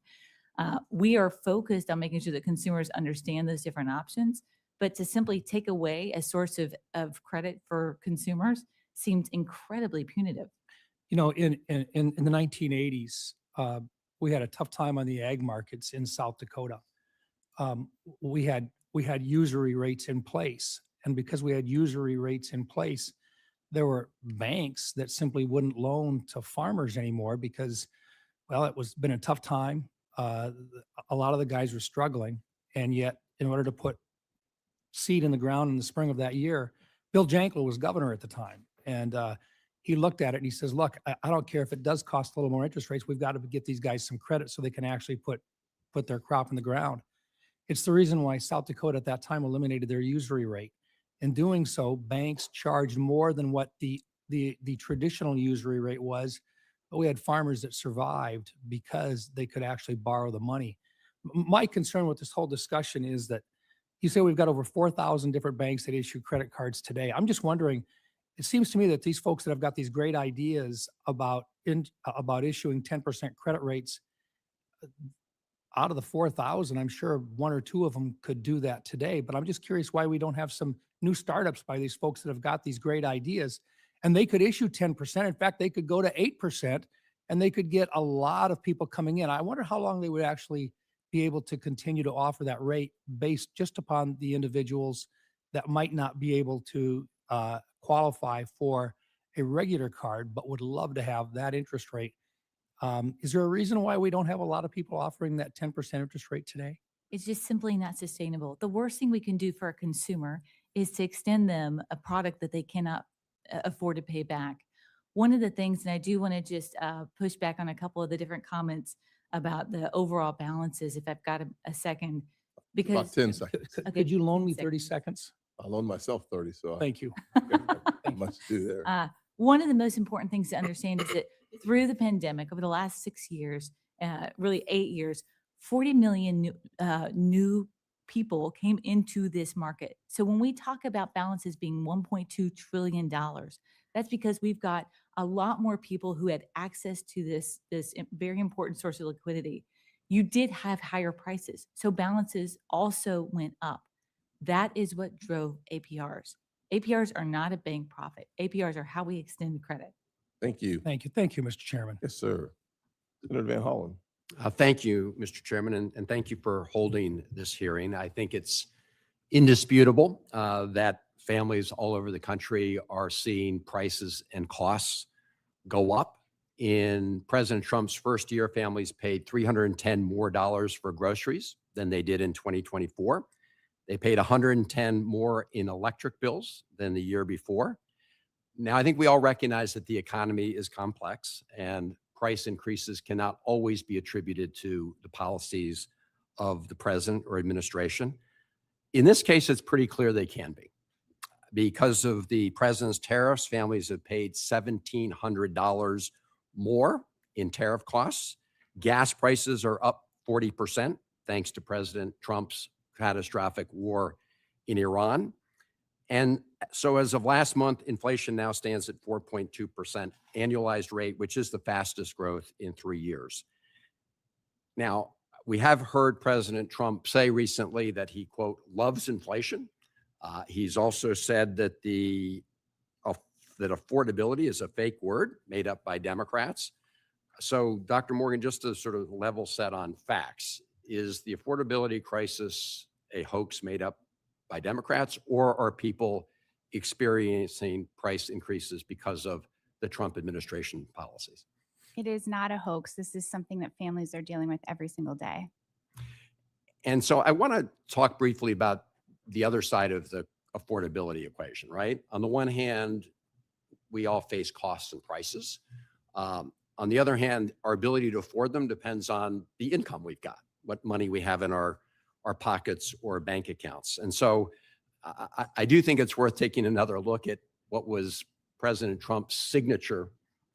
S6: We are focused on making sure that consumers understand those different options, but to simply take away a source of credit for consumers seems incredibly punitive.
S7: You know, in the 1980s, we had a tough time on the ag markets in South Dakota. We had usury rates in place. And because we had usury rates in place, there were banks that simply wouldn't loan to farmers anymore because, well, it was been a tough time. A lot of the guys were struggling. And yet, in order to put seed in the ground in the spring of that year, Bill Jankel was governor at the time. And he looked at it and he says, look, I don't care if it does cost a little more interest rates. We've got to get these guys some credit so they can actually put their crop in the ground. It's the reason why South Dakota at that time eliminated their usury rate. In doing so, banks charged more than what the traditional usury rate was, but we had farmers that survived because they could actually borrow the money. My concern with this whole discussion is that you say we've got over 4,000 different banks that issue credit cards today. I'm just wondering, it seems to me that these folks that have got these great ideas about issuing 10% credit rates, out of the 4,000, I'm sure one or two of them could do that today. But I'm just curious why we don't have some new startups by these folks that have got these great ideas, and they could issue 10%. In fact, they could go to 8% and they could get a lot of people coming in. I wonder how long they would actually be able to continue to offer that rate based just upon the individuals that might not be able to qualify for a regular card, but would love to have that interest rate. Is there a reason why we don't have a lot of people offering that 10% interest rate today?
S6: It's just simply not sustainable. The worst thing we can do for a consumer is to extend them a product that they cannot afford to pay back. One of the things, and I do want to just push back on a couple of the different comments about the overall balances, if I've got a second, because
S1: About 10 seconds.
S7: Could you loan me
S6: 10
S7: 30 seconds?
S1: I loaned myself 30, so
S7: Thank you.
S1: not much to do there.
S6: one of the most important things to understand is that through the pandemic, over the last 6 years, really 8 years, 40 million new people came into this market. So when we talk about balances being $1.2 trillion, that's because we've got a lot more people who had access to this very important source of liquidity. You did have higher prices, so balances also went up. That is what drove APRs. APRs are not a bank profit. APRs are how we extend credit.
S1: Thank you.
S7: Thank you. Thank you, Mr. Chairman.
S1: Yes, sir. Senator Van Hollen.
S8: Thank you, Mr. Chairman, and thank you for holding this hearing. I think it's indisputable that families all over the country are seeing prices and costs go up. In President Trump's first year, families paid $310 more for groceries than they did in 2024. They paid $110 more in electric bills than the year before. Now, I think we all recognize that the economy is complex and price increases cannot always be attributed to the policies of the president or administration. In this case, it's pretty clear they can be. Because of the president's tariffs, families have paid $1,700 more in tariff costs. Gas prices are up 40% thanks to President Trump's catastrophic war in Iran. And so as of last month, inflation now stands at 4.2% annualized rate, which is the fastest growth in 3 years. Now, we have heard President Trump say recently that he, quote, loves inflation. He's also said that that affordability is a fake word made up by Democrats. So, Dr. Morgan, just to sort of level set on facts, is the affordability crisis a hoax made up by Democrats, or are people experiencing price increases because of the Trump administration policies?
S5: It is not a hoax. This is something that families are dealing with every single day.
S8: And so I want to talk briefly about the other side of the affordability equation, right? On the one hand, we all face costs and prices. On the other hand, our ability to afford them depends on the income we've got, what money we have in our pockets or bank accounts. And so I do think it's worth taking another look at what was President Trump's signature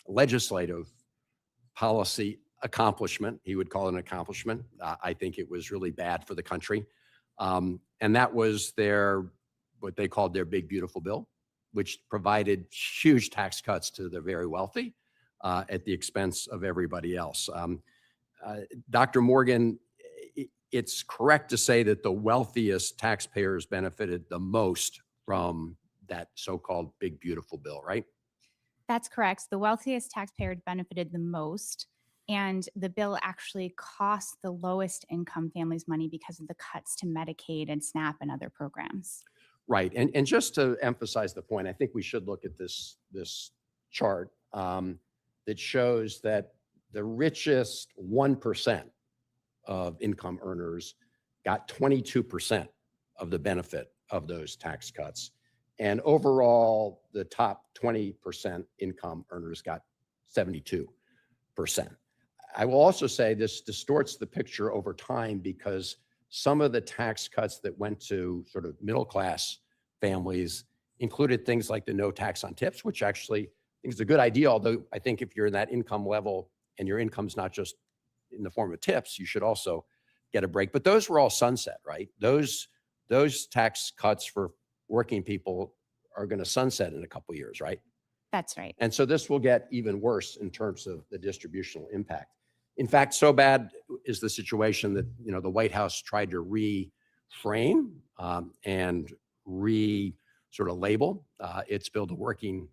S8: legislative policy accomplishment. He would call it an accomplishment. I think it was really bad for the country. And that was what they called their big, beautiful bill, which provided huge tax cuts to the very wealthy at the expense of everybody else. Dr. Morgan, it's correct to say that the wealthiest taxpayers benefited the most from that so-called big, beautiful bill, right?
S5: That's correct. The wealthiest taxpayers benefited the most, and the bill actually cost the lowest income families money because of the cuts to Medicaid and SNAP and other programs.
S8: Right. And just to emphasize the point, I think we should look at this chart that shows that the richest 1% of income earners got 22% of the benefit of those tax cuts. And overall, the top 20% income earners got 72%. I will also say this distorts the picture over time because some of the tax cuts that went to sort of middle-class families included things like the no tax on tips, which actually I think is a good idea, although I think if you're in that income level and your income's not just in the form of tips, you should also get a break. But those were all sunset, right? Those tax cuts for working people are going to sunset in a couple of years, right?
S5: That's right.
S8: And so this will get even worse in terms of the distributional impact. In fact, so bad is the situation that, the White House tried to reframe and sort of label its bill, the Working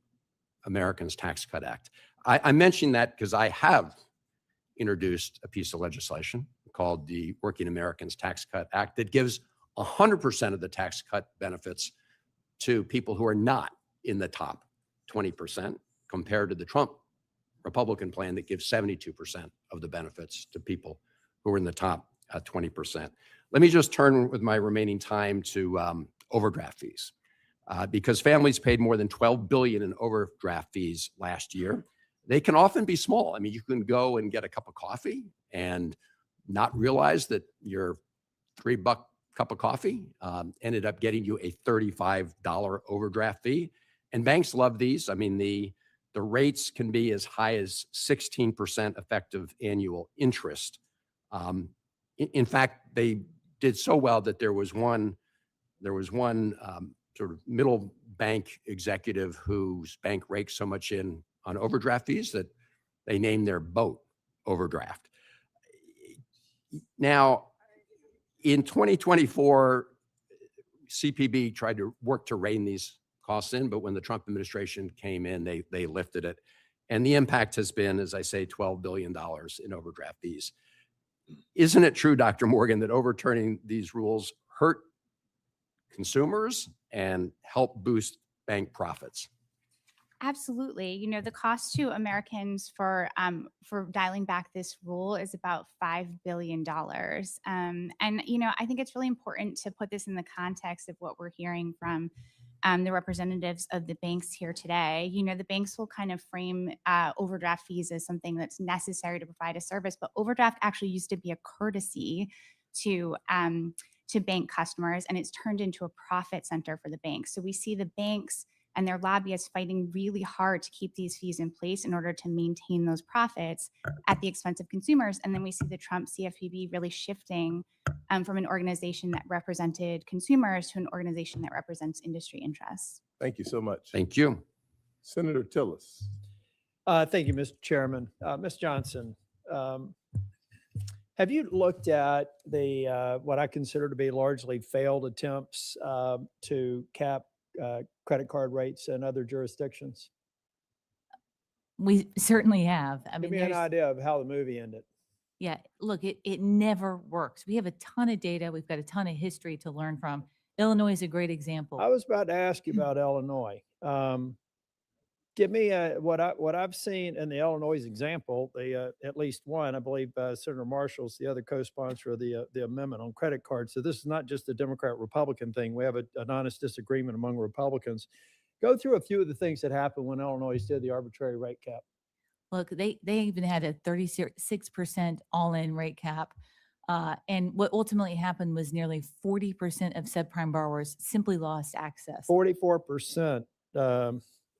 S8: Americans Tax Cut Act. I mention that because I have introduced a piece of legislation called the Working Americans Tax Cut Act that gives 100% of the tax cut benefits to people who are not in the top 20%, compared to the Trump Republican plan that gives 72% of the benefits to people who are in the top 20%. Let me just turn with my remaining time to overdraft fees, because families paid more than $12 billion in overdraft fees last year. They can often be small. I mean, you can go and get a cup of coffee and not realize that your $3 cup of coffee ended up getting you a $35 overdraft fee. And banks love these. I mean, the rates can be as high as 16% effective annual interest. In fact, they did so well that there was one sort of middle bank executive whose bank raked so much in on overdraft fees that they named their boat overdraft. Now, in 2024, CPB tried to work to rein these costs in, but when the Trump administration came in, they lifted it. And the impact has been, as I say, $12 billion in overdraft fees. Isn't it true, Dr. Morgan, that overturning these rules hurt consumers and help boost bank profits?
S5: Absolutely. The cost to Americans for dialing back this rule is about $5 billion. And, I think it's really important to put this in the context of what we're hearing from the representatives of the banks here today. The banks will kind of frame overdraft fees as something that's necessary to provide a service, but overdraft actually used to be a courtesy to to bank customers, and it's turned into a profit center for the banks. So we see the banks and their lobbyists fighting really hard to keep these fees in place in order to maintain those profits at the expense of consumers. And then we see the Trump CFPB really shifting from an organization that represented consumers to an organization that represents industry interests.
S1: Thank you so much.
S8: Thank you.
S1: Senator Tillis.
S9: Thank you, Mr. Chairman. Ms. Johnson, have you looked at the what I consider to be largely failed attempts to cap credit card rates in other jurisdictions?
S6: We certainly have. I
S9: Give
S6: mean,
S9: me an
S6: there's,
S9: idea of how the movie ended.
S6: yeah, look, it never works. We have a ton of data. We've got a ton of history to learn from. Illinois is a great example.
S9: I was about to ask you about Illinois. Give me what I've seen in the Illinois example. At least one, I believe, Senator Marshall's the other co-sponsor of the amendment on credit cards. So this is not just a Democrat-Republican thing. We have an honest disagreement among Republicans. Go through a few of the things that happened when Illinois did the arbitrary rate cap.
S6: Look, they even had a 36% all-in rate cap. And what ultimately happened was nearly 40% of subprime borrowers simply lost access.
S9: 44%.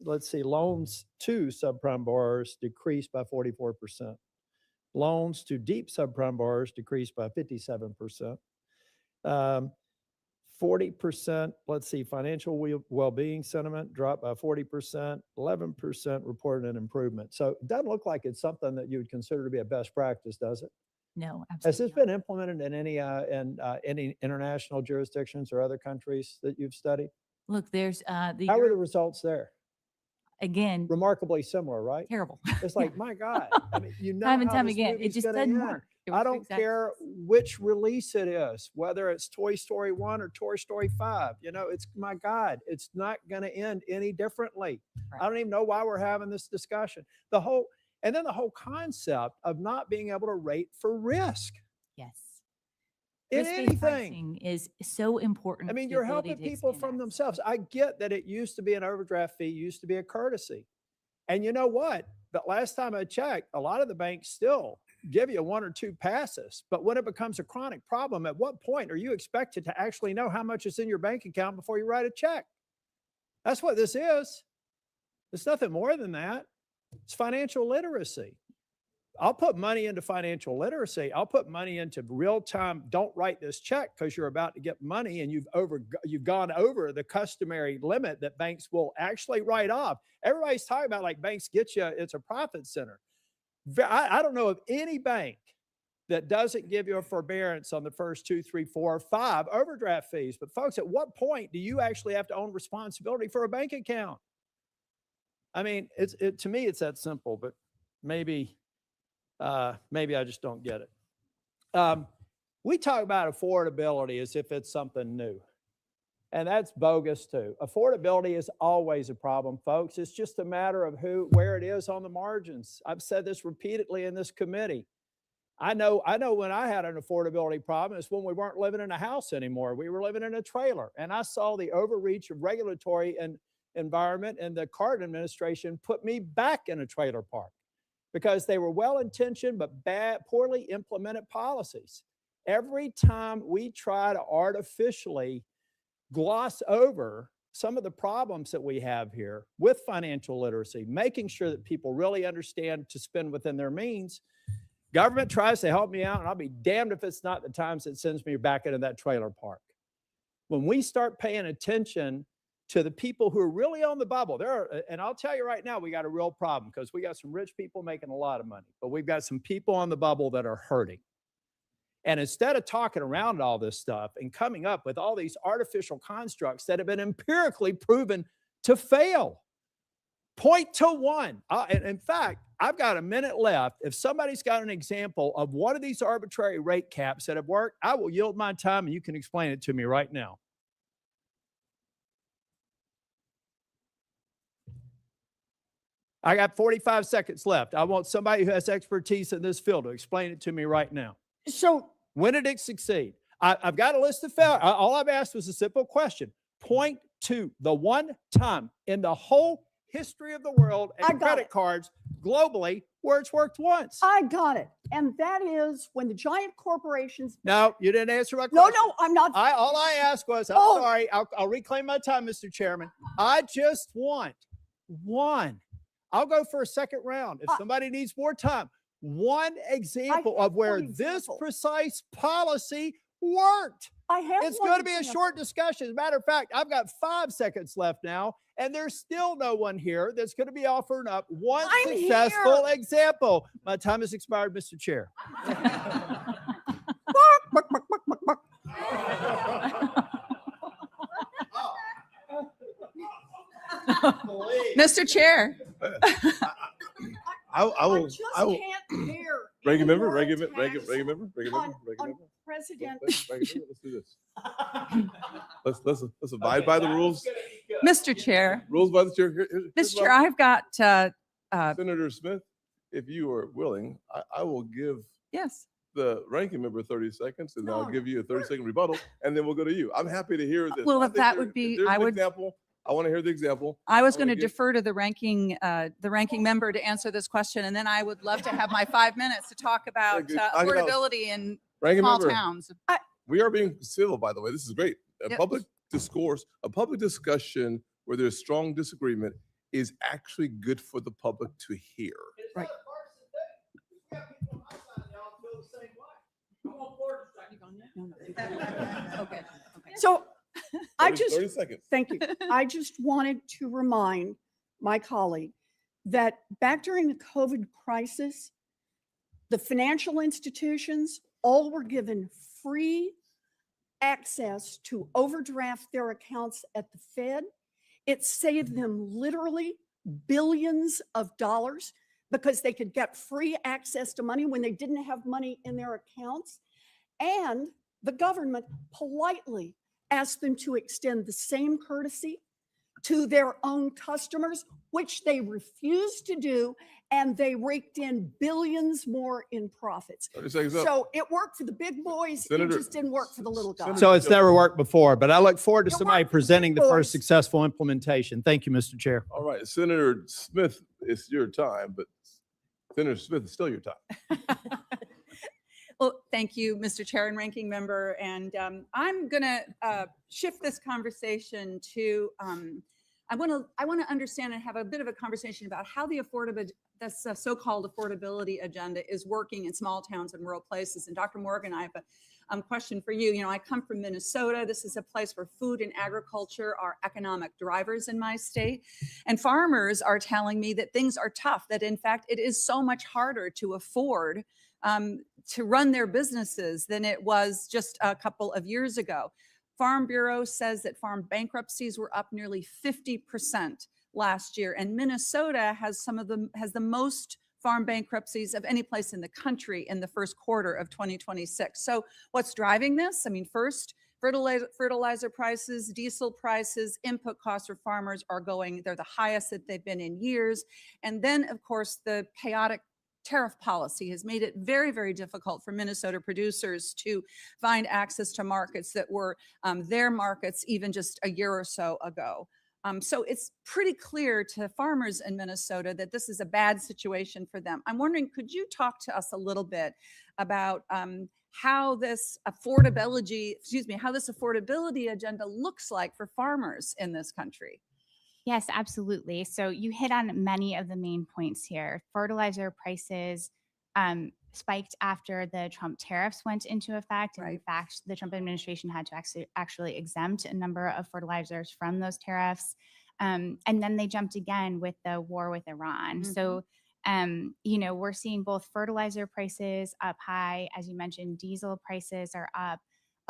S9: Let's see, loans to subprime borrowers decreased by 44%. Loans to deep subprime borrowers decreased by 57%. 40%, let's see, financial well-being sentiment dropped by 40%, 11% reported an improvement. So it doesn't look like it's something that you would consider to be a best practice, does it?
S6: No,
S9: Has
S6: absolutely
S9: this
S6: not.
S9: been implemented in any international jurisdictions or other countries that you've studied?
S6: Look, there's
S9: How were the results there?
S6: again,
S9: Remarkably similar, right?
S6: terrible.
S9: It's like, my God, I mean, you know
S6: Time and
S9: how
S6: time
S9: this
S6: again, it
S9: movie's
S6: just
S9: gonna
S6: doesn't
S9: end.
S6: work. It
S9: I
S6: works
S9: don't
S6: exactly
S9: care which release it is, whether it's Toy Story 1 or Toy Story 5. You know, it's, my God, it's not going to end any differently.
S6: Right.
S9: I don't even know why we're having this discussion. The whole concept of not being able to rate for risk
S6: Yes.
S9: in
S6: Risk-based
S9: anything.
S6: pricing is so important.
S9: I mean,
S6: to the
S9: you're
S6: ability
S9: helping
S6: to
S9: people
S6: expand
S9: from
S6: access.
S9: themselves. I get that it used to be an overdraft fee, used to be a courtesy. And you know what? But last time I checked, a lot of the banks still give you 1 or 2 passes. But when it becomes a chronic problem, at what point are you expected to actually know how much is in your bank account before you write a check? That's what this is. It's nothing more than that. It's financial literacy. I'll put money into financial literacy. I'll put money into real-time, don't write this check because you're about to get money and you've gone over the customary limit that banks will actually write off. Everybody's talking about like banks get you, it's a profit center. I don't know of any bank that doesn't give you a forbearance on the first 2, 3, 4, 5 overdraft fees. But folks, at what point do you actually have to own responsibility for a bank account? I mean, to me, it's that simple, but maybe I just don't get it. We talk about affordability as if it's something new. And that's bogus too. Affordability is always a problem, folks. It's just a matter of where it is on the margins. I've said this repeatedly in this committee. I know when I had an affordability problem, it's when we weren't living in a house anymore. We were living in a trailer. And I saw the overreach of regulatory and environment, and the Carter administration put me back in a trailer park because they were well-intentioned but poorly implemented policies. Every time we try to artificially gloss over some of the problems that we have here with financial literacy, making sure that people really understand to spend within their means, government tries to help me out, and I'll be damned if it's not the times it sends me back into that trailer park. When we start paying attention to the people who are really on the bubble, and I'll tell you right now, we got a real problem because we got some rich people making a lot of money, but we've got some people on the bubble that are hurting. And instead of talking around all this stuff and coming up with all these artificial constructs that have been empirically proven to fail, point to one. And in fact, I've got a minute left. If somebody's got an example of one of these arbitrary rate caps that have worked, I will yield my time and you can explain it to me right now. I got 45 seconds left. I want somebody who has expertise in this field to explain it to me right now.
S2: So
S9: When did it succeed? I've got a list of failures. All I've asked was a simple question. Point to the one time in the whole history of the world and credit cards globally where it's worked once.
S2: I got it. And that is when the giant corporations.
S9: No, you didn't answer my
S2: No,
S9: question.
S2: no, I'm not.
S9: All I asked was, I'm
S2: Oh.
S9: sorry, I'll reclaim my time, Mr. Chairman. I just want one. I'll go for a second round if somebody needs more time. One example
S2: have
S9: of where
S2: one
S9: this
S2: example.
S9: precise policy worked.
S2: I have
S9: It's
S2: one
S9: going to be a
S2: example.
S9: short discussion. As a matter of fact, I've got 5 seconds left now, and there's still no one here that's going to be offering up one
S2: I'm
S9: successful
S2: here.
S9: example. My time has expired, Mr. Chair.
S10: Mr. Chair,
S1: I will,
S2: just
S1: I will.
S2: can't bear
S1: Ranking
S2: any
S1: member,
S2: more
S1: ranking member, ranking
S2: attacks
S1: member, ranking
S2: on-
S1: member, ranking
S2: on
S1: member.
S2: President.
S1: Ranking member, let's do this. Let's abide by the rules.
S10: Mr. Chair,
S1: Rules by the chair. Here's
S10: Mr. Chair,
S1: my-
S10: I've got,
S1: Senator Smith, if you are willing, I will give
S10: yes,
S1: the ranking member 30 seconds, and I'll
S2: No,
S1: give you a 30-second rebuttal, and then we'll go to you. I'm happy to hear this.
S10: Well,
S1: I
S10: if
S1: think
S10: that
S1: there-
S10: would
S1: if
S10: be-
S1: there's
S10: I
S1: an
S10: would-
S1: example, I want to hear the example.
S10: I was
S1: I
S10: going to
S1: wanna give-
S10: defer to the ranking member to answer this question, and then I would love to have my 5 minutes to talk about
S1: good. I can
S10: affordability in
S1: Ranking
S10: small
S1: member,
S10: towns.
S1: we are being civil, by the way. This is great. A
S10: Yep.
S1: public discourse, a public discussion where there's strong disagreement is actually good for the public to hear.
S10: Right. Okay.
S2: So I
S1: 30
S2: just,
S1: 30 seconds.
S2: thank you. I just wanted to remind my colleague that back during the COVID crisis, the financial institutions all were given free access to overdraft their accounts at the Fed. It saved them literally billions of dollars because they could get free access to money when they didn't have money in their accounts. And the government politely asked them to extend the same courtesy to their own customers, which they refused to do, and they raked in billions more in profits.
S1: 30 seconds up.
S2: So it worked for the big boys,
S1: Senator-
S2: it just didn't work for the little guys.
S9: So it's never worked before, but I look forward to
S2: It
S9: somebody
S2: worked for the
S9: presenting the
S2: big
S9: first
S2: boys.
S9: successful implementation. Thank you, Mr. Chair.
S1: All right, Senator Smith, it's your time, but Senator Smith, it's still your time.
S10: Well, thank you, Mr. Chair and Ranking Member. And I'm going to shift this conversation to, I want to understand and have a bit of a conversation about how the this so-called affordability agenda is working in small towns and rural places. And Dr. Morgan, I have a question for you. You know, I come from Minnesota. This is a place where food and agriculture are economic drivers in my state. And farmers are telling me that things are tough, that in fact, it is so much harder to afford to run their businesses than it was just a couple of years ago. Farm Bureau says that farm bankruptcies were up nearly 50% last year, and Minnesota has the most farm bankruptcies of any place in the country in the first quarter of 2026. So what's driving this? I mean, first, fertilizer prices, diesel prices, input costs for farmers they're the highest that they've been in years. And then, of course, the chaotic tariff policy has made it very, very difficult for Minnesota producers to find access to markets that were their markets even just a year or so ago. So it's pretty clear to farmers in Minnesota that this is a bad situation for them. I'm wondering, could you talk to us a little bit about how this affordability agenda looks like for farmers in this country?
S5: Yes, absolutely. So you hit on many of the main points here. Fertilizer prices spiked after the Trump tariffs went into effect. And in fact, the Trump administration had to actually exempt a number of fertilizers from those tariffs. And then they jumped again with the war with Iran. So, you know, we're seeing both fertilizer prices up high. As you mentioned, diesel prices are up.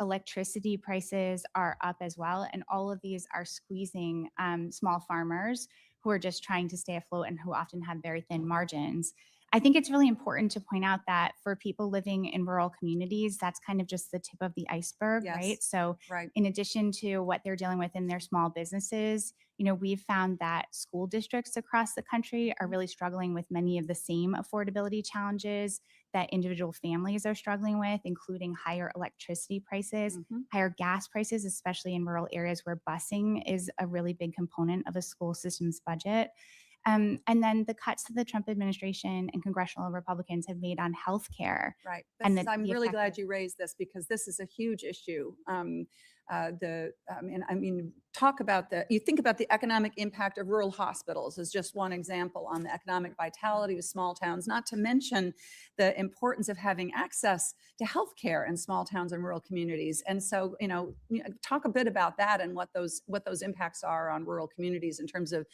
S5: Electricity prices are up as well. And all of these are squeezing small farmers who are just trying to stay afloat and who often have very thin margins. I think it's really important to point out that for people living in rural communities, that's kind of just the tip of the iceberg, right? So in addition to what they're dealing with in their small businesses, you know, we've found that school districts across the country are really struggling with many of the same affordability challenges that individual families are struggling with, including higher electricity prices, higher gas prices, especially in rural areas where busing is a really big component of a school system's budget. And then the cuts that the Trump administration and congressional Republicans have made on healthcare.
S10: Right.
S5: And
S10: I'm
S5: the
S10: really
S5: effect
S10: glad
S5: of-
S10: you raised this because this is a huge issue. Talk about you think about the economic impact of rural hospitals as just one example on the economic vitality of small towns, not to mention the importance of having access to healthcare in small towns and rural communities. And so, talk a bit about that and what those impacts are on rural communities in terms of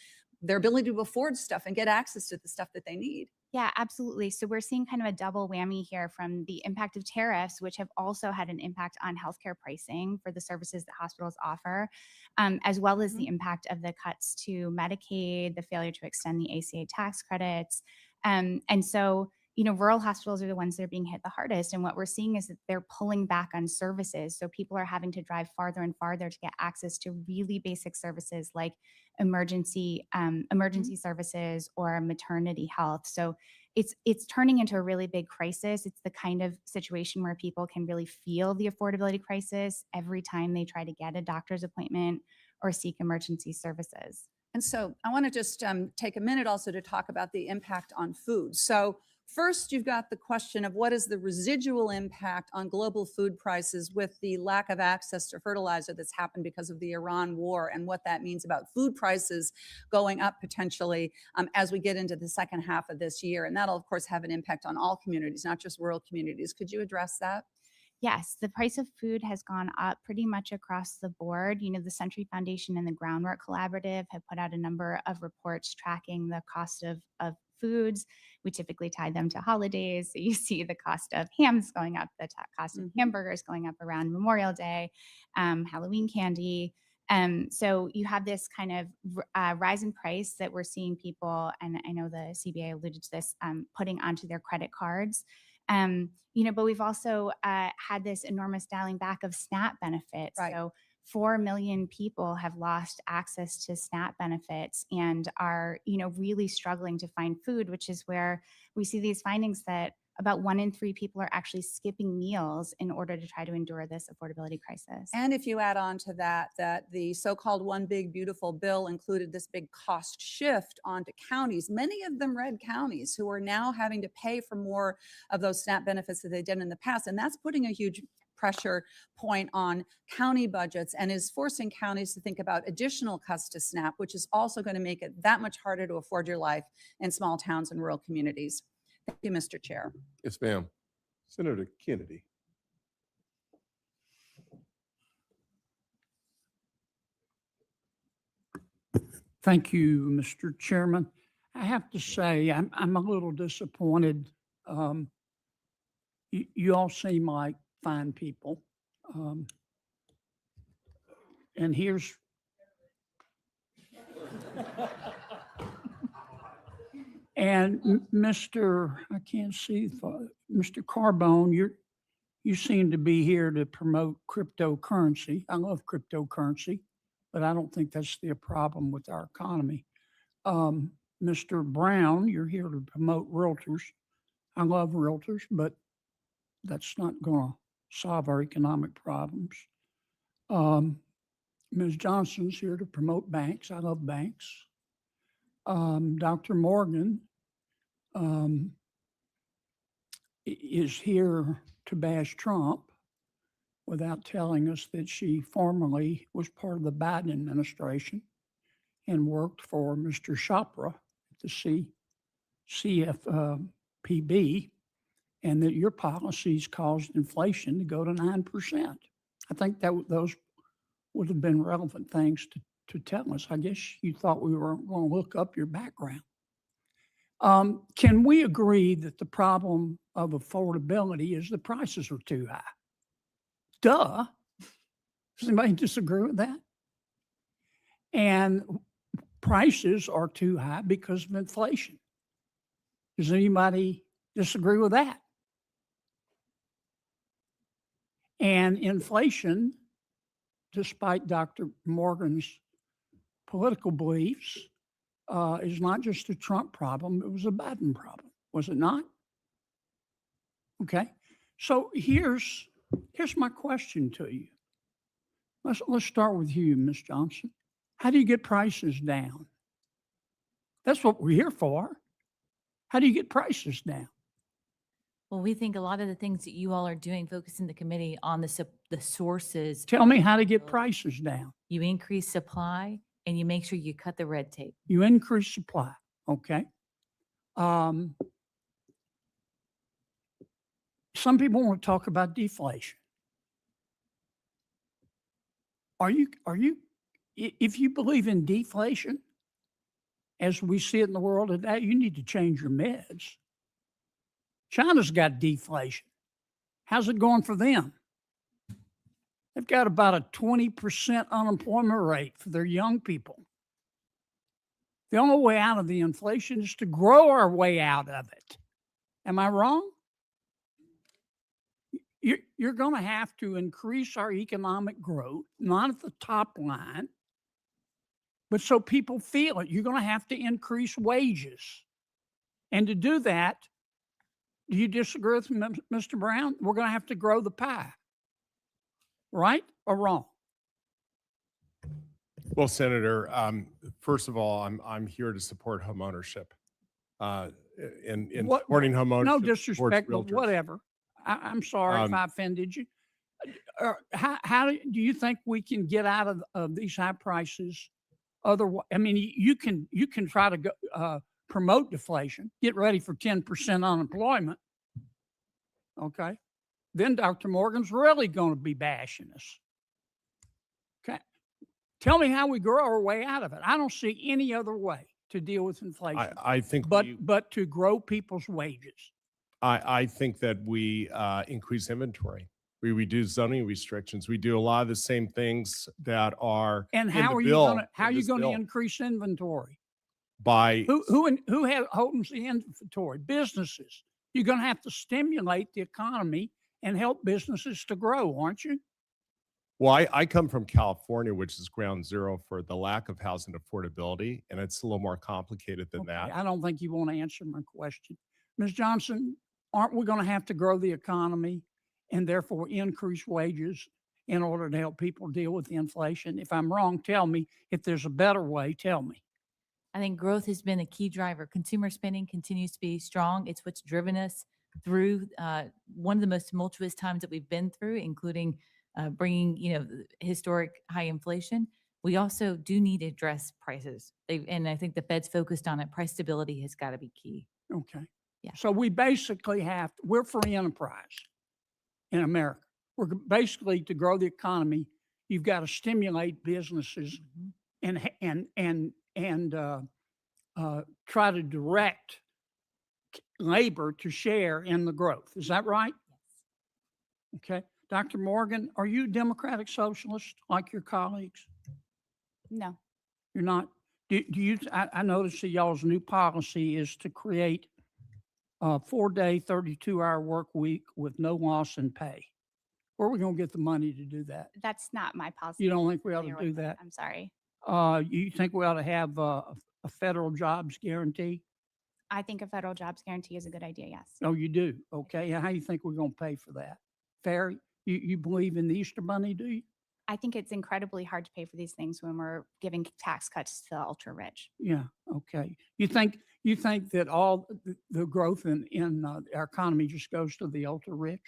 S10: their ability to afford stuff and get access to the stuff that they need.
S5: Yeah, absolutely. So we're seeing kind of a double whammy here from the impact of tariffs, which have also had an impact on healthcare pricing for the services that hospitals offer, as well as the impact of the cuts to Medicaid, the failure to extend the ACA tax credits. And so, rural hospitals are the ones that are being hit the hardest. And what we're seeing is that they're pulling back on services. So people are having to drive farther and farther to get access to really basic services like emergency services or maternity health. So it's turning into a really big crisis. It's the kind of situation where people can really feel the affordability crisis every time they try to get a doctor's appointment or seek emergency services.
S10: And so I want to just take a minute also to talk about the impact on food. So first, you've got the question of what is the residual impact on global food prices with the lack of access to fertilizer that's happened because of the Iran war and what that means about food prices going up potentially as we get into the second half of this year. And that'll, of course, have an impact on all communities, not just rural communities. Could you address that?
S5: Yes, the price of food has gone up pretty much across the board. The Century Foundation and the Groundwork Collaborative have put out a number of reports tracking the cost of foods. We typically tie them to holidays. So you see the cost of hams going up, the cost of hamburgers going up around Memorial Day, Halloween candy. So you have this kind of rise in price that we're seeing people, and I know the CBA alluded to this, putting onto their credit cards. But we've also had this enormous dialing back of SNAP benefits.
S10: Right.
S5: So 4 million people have lost access to SNAP benefits and are, really struggling to find food, which is where we see these findings that about 1 in 3 people are actually skipping meals in order to try to endure this affordability crisis.
S10: And if you add on to that the so-called One Big Beautiful Bill included this big cost shift onto counties, many of them red counties, who are now having to pay for more of those SNAP benefits that they did in the past. And that's putting a huge pressure point on county budgets and is forcing counties to think about additional cuts to SNAP, which is also going to make it that much harder to afford your life in small towns and rural communities. Thank you, Mr. Chair.
S1: Yes, ma'am. Senator Kennedy.
S11: Thank you, Mr. Chairman. I have to say, I'm a little disappointed. You all seem like fine people. And here's and Mr. I can't see Mr. Carbone, you seem to be here to promote cryptocurrency. I love cryptocurrency, but I don't think that's the problem with our economy. Mr. Brown, you're here to promote realtors. I love realtors, but that's not going to solve our economic problems. Ms. Johnson's here to promote banks. I love banks. Dr. Morgan is here to bash Trump without telling us that she formerly was part of the Biden administration and worked for Mr. Chopra at the CFPB, and that your policies caused inflation to go to 9%. I think that those would have been relevant things to tell us. I guess you thought we were going to look up your background. Can we agree that the problem of affordability is the prices are too high? Duh. Does anybody disagree with that? And prices are too high because of inflation. Does anybody disagree with that? And inflation, despite Dr. Morgan's political beliefs, is not just a Trump problem, it was a Biden problem, was it not? Okay, so here's my question to you. Let's start with you, Ms. Johnson. How do you get prices down? That's what we're here for. How do you get prices down?
S6: Well, we think a lot of the things that you all are doing, focusing the committee on the sources.
S11: Tell me how to get prices down.
S6: You increase supply and you make sure you cut the red tape.
S11: You increase supply, okay? Some people want to talk about deflation. If you believe in deflation, as we see it in the world today, you need to change your meds. China's got deflation. How's it going for them? They've got about a 20% unemployment rate for their young people. The only way out of the inflation is to grow our way out of it. Am I wrong? You're going to have to increase our economic growth, not at the top line, but so people feel it. You're going to have to increase wages. And to do that, do you disagree with Mr. Brown? We're going to have to grow the pie. Right or wrong?
S4: Well, Senator, first of all, I'm here to support homeownership. In supporting homeownership.
S11: No
S4: supports
S11: disrespect, but
S4: realtors.
S11: whatever. I'm sorry if I offended you. How do you think we can get out of these high prices? Otherwise, I mean, you can try to go, promote deflation, get ready for 10% unemployment. Okay. Then Dr. Morgan's really going to be bashing us. Okay. Tell me how we grow our way out of it. I don't see any other way to deal with inflation.
S4: I think
S11: but to grow people's wages.
S4: I think that we increase inventory. We reduce zoning restrictions. We do a lot of the same things that are
S11: And
S4: in
S11: how
S4: the
S11: are you
S4: bill,
S11: going to
S4: in this bill.
S11: increase inventory?
S4: By
S11: Who holds the inventory? Businesses. You're going to have to stimulate the economy and help businesses to grow, aren't you?
S4: Well, I come from California, which is ground zero for the lack of housing affordability, and it's a little more complicated than
S11: Okay,
S4: that.
S11: I don't think you want to answer my question. Ms. Johnson, aren't we going to have to grow the economy and therefore increase wages in order to help people deal with the inflation? If I'm wrong, tell me. If there's a better way, tell me.
S6: I think growth has been a key driver. Consumer spending continues to be strong. It's what's driven us through one of the most tumultuous times that we've been through, including bringing, historic high inflation. We also do need to address prices. And I think the Fed's focused on it. Price stability has got to be key.
S11: Okay.
S6: Yeah.
S11: So we basically we're free enterprise in America. We're basically, to grow the economy, you've got to stimulate businesses and try to direct labor to share in the growth. Is that right?
S6: Yes.
S11: Okay. Dr. Morgan, are you a Democratic Socialist like your colleagues?
S5: No.
S11: You're not? Do you, I noticed that y'all's new policy is to create a 4-day, 32-hour work week with no loss in pay. Where are we going to get the money to do that?
S5: That's not my policy.
S11: You don't think we ought
S5: Familiar
S11: to do
S5: with it.
S11: that?
S5: I'm sorry.
S11: You think we ought to have a federal jobs guarantee?
S5: I think a federal jobs guarantee is a good idea, yes.
S11: Oh, you do? Okay. How do you think we're going to pay for that? Fair? You believe in the Easter Bunny, do you?
S5: I think it's incredibly hard to pay for these things when we're giving tax cuts to the ultra rich.
S11: Yeah. Okay. You think that all the growth in our economy just goes to the ultra rich?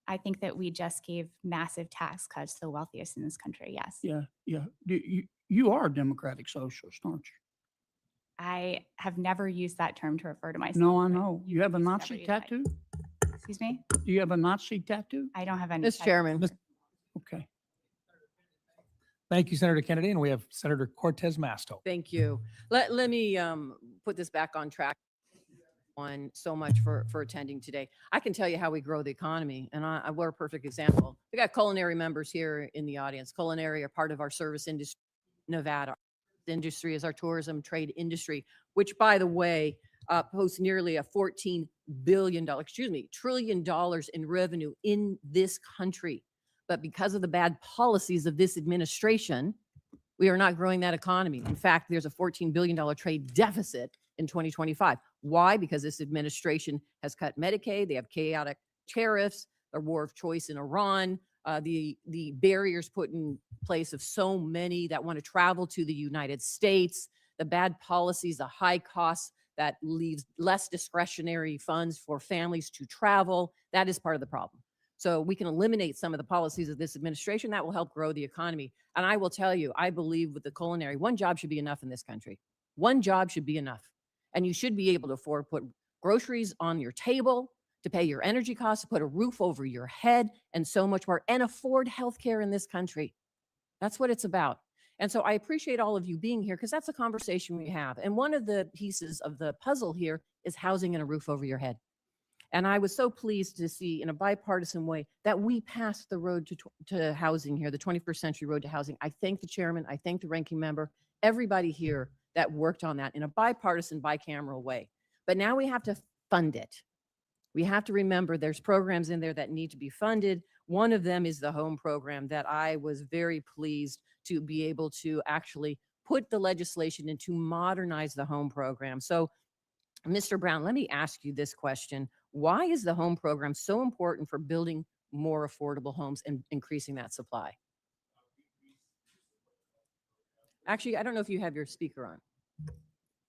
S5: I think that we just gave massive tax cuts to the wealthiest in this country. Yes.
S11: Yeah. Yeah. You are a Democratic Socialist, aren't you?
S5: I have never used that term to refer to myself.
S11: No, I
S5: but
S11: know. You have a
S5: whatever
S11: Nazi
S5: you'd like.
S11: tattoo?
S5: Excuse me?
S11: Do you have a Nazi tattoo?
S5: I don't have any.
S12: Mr. Chairman.
S11: Okay.
S7: Thank you, Senator Kennedy. And we have Senator Cortez Masto.
S12: Thank you. Let me put this back on track. So much for attending today. I can tell you how we grow the economy, and we're a perfect example. We got culinary members here in the audience. Culinary are part of our service industry, Nevada. The industry is our tourism trade industry, which, by the way, posts nearly a $14 trillion in revenue in this country. But because of the bad policies of this administration, we are not growing that economy. In fact, there's a $14 billion trade deficit in 2025. Why? Because this administration has cut Medicaid. They have chaotic tariffs, a war of choice in Iran, the barriers put in place of so many that want to travel to the United States. the bad policies, the high costs that leaves less discretionary funds for families to travel. That is part of the problem. So we can eliminate some of the policies of this administration that will help grow the economy. And I will tell you, I believe with the culinary, one job should be enough in this country. One job should be enough. And you should be able to afford to put groceries on your table, to pay your energy costs, to put a roof over your head, and so much more, and afford healthcare in this country. That's what it's about. And so I appreciate all of you being here because that's a conversation we have. And one of the pieces of the puzzle here is housing and a roof over your head. And I was so pleased to see in a bipartisan way that we passed the road to housing here, the 21st Century Road to Housing. I thank the chairman, I thank the ranking member, everybody here that worked on that in a bipartisan, bicameral way. But now we have to fund it. We have to remember there's programs in there that need to be funded. One of them is the home program that I was very pleased to be able to actually put the legislation in to modernize the home program. So, Mr. Brown, let me ask you this question. Why is the home program so important for building more affordable homes and increasing that supply? Actually, I don't know if you have your speaker on.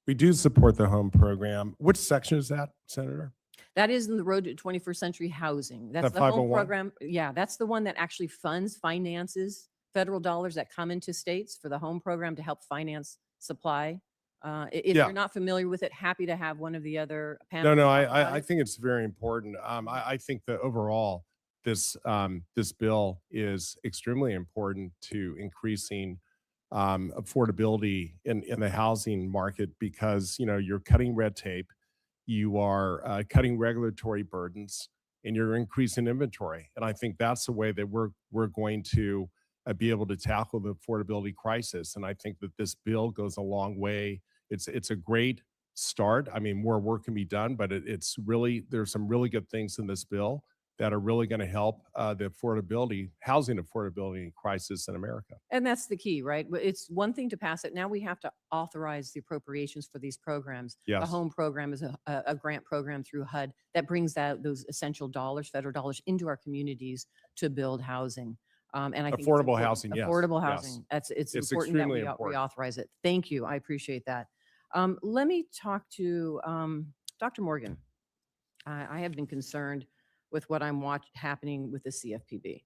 S4: We do support the home program. Which section is that, Senator?
S12: That is in the Road to 21st Century Housing. That's
S4: The
S12: the home
S4: 501?
S12: program. Yeah, that's the one that actually finances federal dollars that come into states for the home program to help finance supply. If
S4: Yeah.
S12: you're not familiar with it, happy to have one of the other panelists.
S4: No,
S12: talk about
S4: I
S12: it.
S4: think it's very important. I think that overall, this bill is extremely important to increasing affordability in the housing market because, you know, you're cutting red tape, you are cutting regulatory burdens, and you're increasing inventory. And I think that's the way that we're going to be able to tackle the affordability crisis. And I think that this bill goes a long way. It's a great start. I mean, more work can be done, but it's really, there's some really good things in this bill that are really going to help the housing affordability crisis in America.
S12: And that's the key, right? It's one thing to pass it. Now we have to authorize the appropriations for these programs. The
S4: Yes.
S12: home program is a grant program through HUD that brings those essential dollars, federal dollars, into our communities to build housing. And I think it's
S4: Affordable
S12: important.
S4: housing, yes,
S12: Affordable
S4: yes.
S12: housing. It's
S4: It's
S12: important that
S4: extremely
S12: we
S4: important.
S12: reauthorize it. Thank you. I appreciate that. Let me talk to Dr. Morgan. I have been concerned with what I'm happening with the CFPB.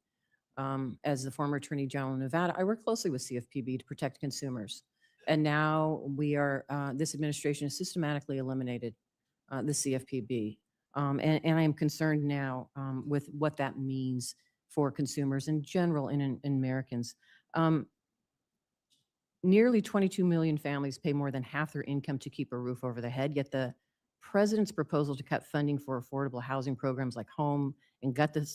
S12: As the former Attorney General in Nevada, I work closely with CFPB to protect consumers. And now this administration has systematically eliminated the CFPB. And I am concerned now with what that means for consumers in general and in Americans. Nearly 22 million families pay more than half their income to keep a roof over their head, yet the president's proposal to cut funding for affordable housing programs like home and gut the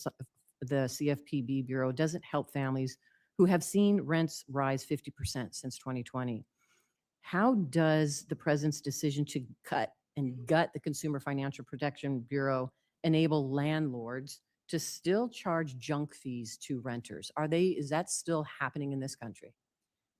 S12: CFPB Bureau doesn't help families who have seen rents rise 50% since 2020. How does the president's decision to cut and gut the Consumer Financial Protection Bureau enable landlords to still charge junk fees to renters? Is that still happening in this country?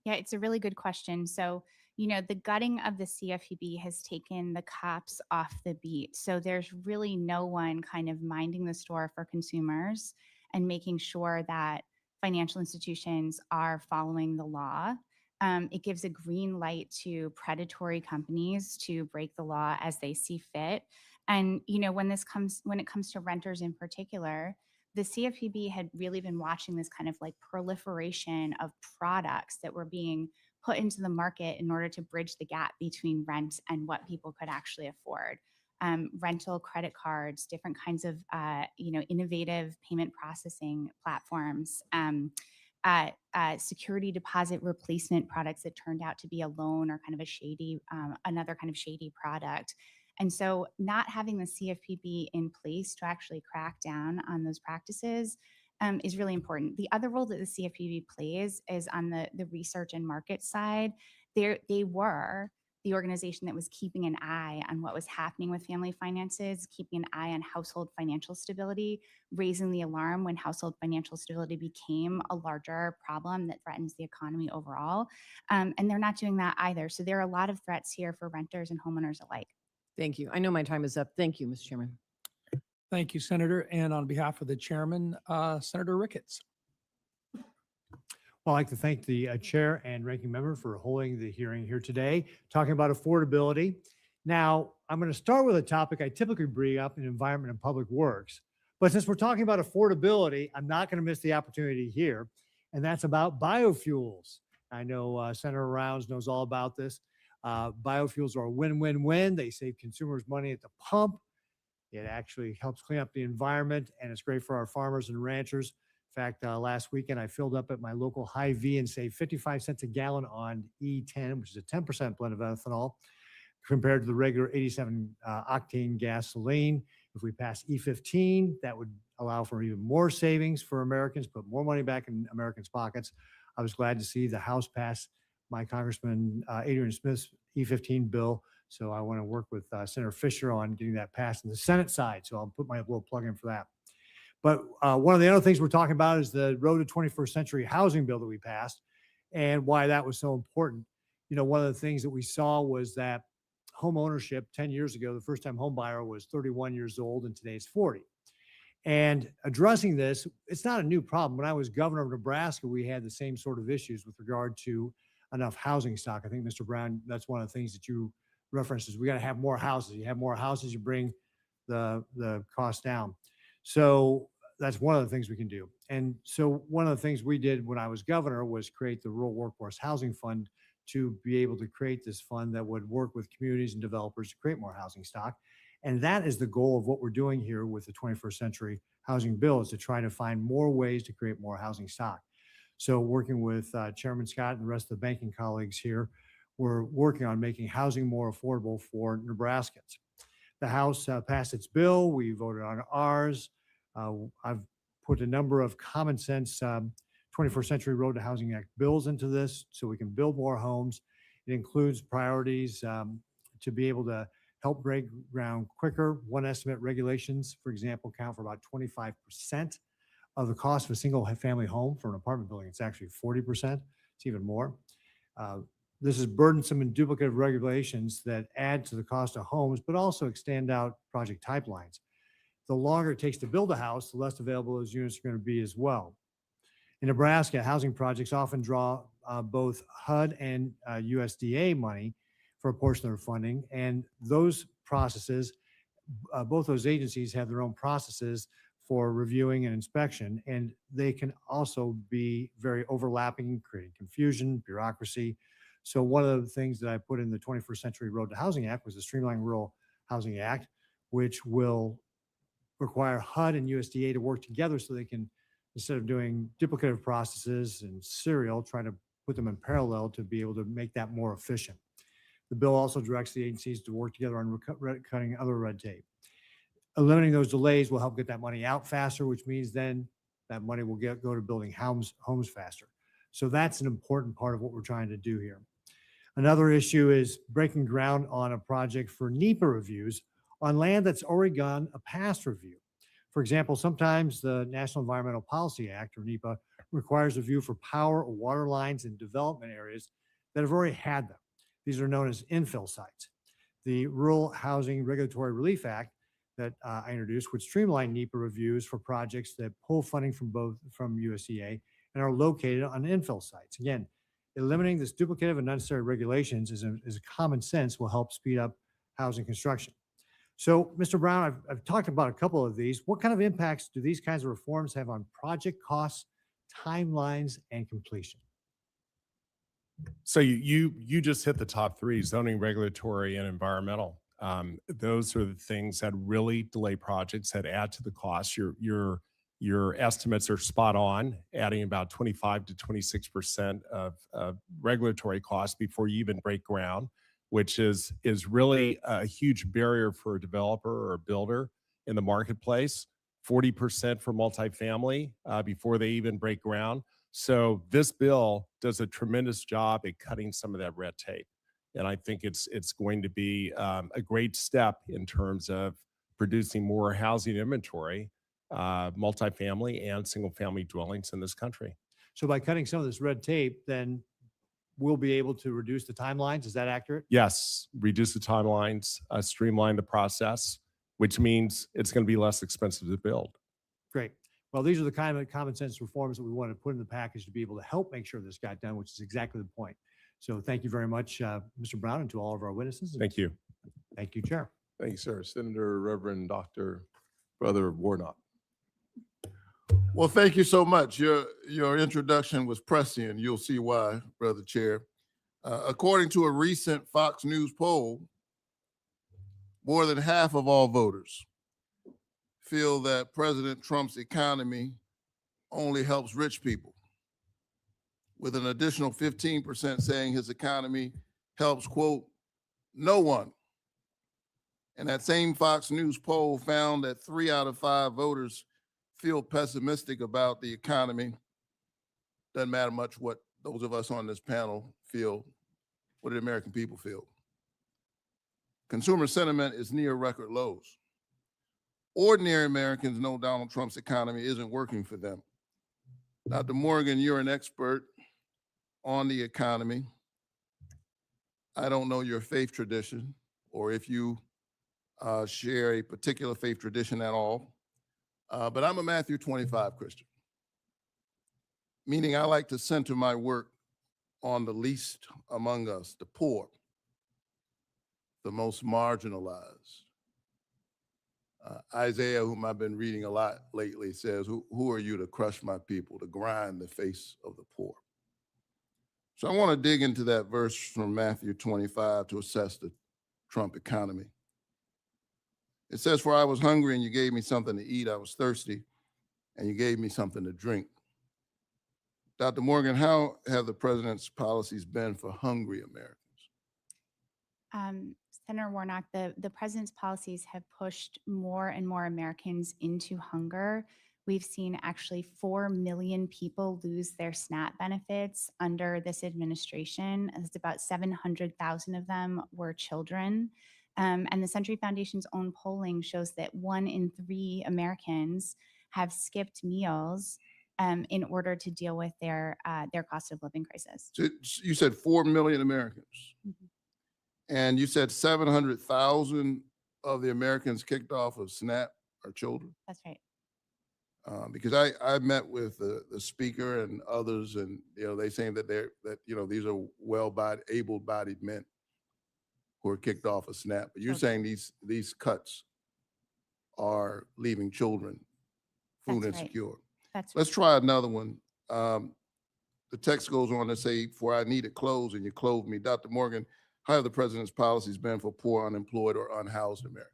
S5: Yeah, it's a really good question. So, the gutting of the CFPB has taken the cops off the beat. So there's really no one kind of minding the store for consumers and making sure that financial institutions are following the law. It gives a green light to predatory companies to break the law as they see fit. And, when it comes to renters in particular, the CFPB had really been watching this kind of like proliferation of products that were being put into the market in order to bridge the gap between rent and what people could actually afford. Rental credit cards, different kinds of innovative payment processing platforms, security deposit replacement products that turned out to be a loan or kind of a shady, another kind of shady product. And so not having the CFPB in place to actually crack down on those practices is really important. The other role that the CFPB plays is on the research and market side. They were the organization that was keeping an eye on what was happening with family finances, keeping an eye on household financial stability, raising the alarm when household financial stability became a larger problem that threatens the economy overall. And they're not doing that either. So there are a lot of threats here for renters and homeowners alike.
S12: Thank you. I know my time is up. Thank you, Mr. Chairman.
S7: Thank you, Senator. And on behalf of the chairman, Senator Ricketts.
S13: I'd like to thank the chair and ranking member for holding the hearing here today, talking about affordability. Now, I'm going to start with a topic I typically bring up in environment and public works. But since we're talking about affordability, I'm not going to miss the opportunity here. And that's about biofuels. I know Senator Rounds knows all about this. Biofuels are a win-win-win. They save consumers money at the pump. It actually helps clean up the environment, and it's great for our farmers and ranchers. In fact, last weekend, I filled up at my local Hy-Vee and saved 55 cents a gallon on E10, which is a 10% blend of ethanol, compared to the regular 87 octane gasoline. If we pass E15, that would allow for even more savings for Americans, put more money back in Americans' pockets. I was glad to see the House pass my Congressman Adrian Smith's E15 bill. So I want to work with Senator Fisher on getting that passed in the Senate side. So I'll put my little plug in for that. But one of the other things we're talking about is the Road to 21st Century Housing bill that we passed and why that was so important. You know, one of the things that we saw was that home ownership 10 years ago, the first time home buyer was 31 years old and today it's 40. And addressing this, it's not a new problem. When I was governor of Nebraska, we had the same sort of issues with regard to enough housing stock. I think, Mr. Brown, that's one of the things that you referenced is we got to have more houses. You have more houses, you bring the cost down. So that's one of the things we can do. And so one of the things we did when I was governor was create the Rural Workforce Housing Fund to be able to create this fund that would work with communities and developers to create more housing stock. And that is the goal of what we're doing here with the 21st Century Housing Bill, is to try to find more ways to create more housing stock. So working with Chairman Scott and the rest of the banking colleagues here, we're working on making housing more affordable for Nebraskans. The House passed its bill. We voted on ours. I've put a number of common sense 21st Century Road to Housing Act bills into this so we can build more homes. It includes priorities to be able to help break ground quicker. One estimate, regulations, for example, count for about 25% of the cost of a single family home for an apartment building. It's actually 40%. It's even more. This is burdensome and duplicative regulations that add to the cost of homes, but also extend out project pipelines. The longer it takes to build a house, the less available those units are going to be as well. In Nebraska, housing projects often draw both HUD and USDA money for a portion of their funding. And those processes, both those agencies have their own processes for reviewing and inspection. And they can also be very overlapping, creating confusion, bureaucracy. So one of the things that I put in the 21st Century Road to Housing Act was the Streamlined Rural Housing Act, which will require HUD and USDA to work together so they can, instead of doing duplicative processes and serial, try to put them in parallel to be able to make that more efficient. The bill also directs the agencies to work together on cutting other red tape. Eliminating those delays will help get that money out faster, which means then that money will go to building homes faster. So that's an important part of what we're trying to do here. Another issue is breaking ground on a project for NEPA reviews on land that's already gone a past review. For example, sometimes the National Environmental Policy Act, or NEPA, requires review for power or water lines in development areas that have already had them. These are known as infill sites. The Rural Housing Regulatory Relief Act that I introduced would streamline NEPA reviews for projects that pull funding from USDA and are located on infill sites. Again, eliminating this duplicative and unnecessary regulations is a common sense will help speed up housing construction. So, Mr. Brown, I've talked about a couple of these. What kind of impacts do these kinds of reforms have on project costs, timelines, and completion?
S4: So you just hit the top three: zoning, regulatory, and environmental. Those are the things that really delay projects, that add to the cost. Your estimates are spot on, adding about 25 to 26% of regulatory costs before you even break ground, which is really a huge barrier for a developer or a builder in the marketplace. 40% for multifamily before they even break ground. So this bill does a tremendous job at cutting some of that red tape. And I think it's going to be a great step in terms of producing more housing inventory, multifamily and single family dwellings in this country.
S13: So by cutting some of this red tape, then we'll be able to reduce the timelines. Is that accurate?
S4: Yes, reduce the timelines, streamline the process, which means it's going to be less expensive to build.
S13: Great. Well, these are the kind of common sense reforms that we want to put in the package to be able to help make sure this got done, which is exactly the point. So thank you very much, Mr. Brown, and to all of our witnesses.
S4: Thank you.
S13: Thank you, Chair.
S1: Thank you, sir. Senator Reverend Dr. Brother Warnock.
S14: Well, thank you so much. Your introduction was prescient. You'll see why, Brother Chair. According to a recent Fox News poll, more than half of all voters feel that President Trump's economy only helps rich people, with an additional 15% saying his economy helps, quote, no one. And that same Fox News poll found that 3 out of 5 voters feel pessimistic about the economy. Doesn't matter much what those of us on this panel feel. What do the American people feel? Consumer sentiment is near record lows. Ordinary Americans know Donald Trump's economy isn't working for them. Dr. Morgan, you're an expert on the economy. I don't know your faith tradition or if you share a particular faith tradition at all, but I'm a Matthew 25 Christian, meaning I like to center my work on the least among us, the poor, the most marginalized. Isaiah, whom I've been reading a lot lately, says, who are you to crush my people, to grind the face of the poor? So I want to dig into that verse from Matthew 25 to assess the Trump economy. It says, for I was hungry and you gave me something to eat. I was thirsty and you gave me something to drink. Dr. Morgan, how have the president's policies been for hungry Americans?
S5: Senator Warnock, the president's policies have pushed more and more Americans into hunger. We've seen actually 4 million people lose their SNAP benefits under this administration. It's about 700,000 of them were children. And the Century Foundation's own polling shows that 1 in 3 Americans have skipped meals in order to deal with their cost of living crisis.
S14: So you said 4 million Americans.
S5: Mhm.
S14: And you said 700,000 of the Americans kicked off of SNAP are children?
S5: That's right.
S14: Because I met with the speaker and others, and they saying that these are able-bodied men who are kicked off of SNAP. But you're
S5: Okay.
S14: saying these cuts are leaving children food
S5: That's right.
S14: insecure.
S5: That's
S14: Let's try another one. The text goes on to say, for I needed clothes and you clothed me. Dr. Morgan, how have the president's policies been for poor, unemployed, or unhoused Americans?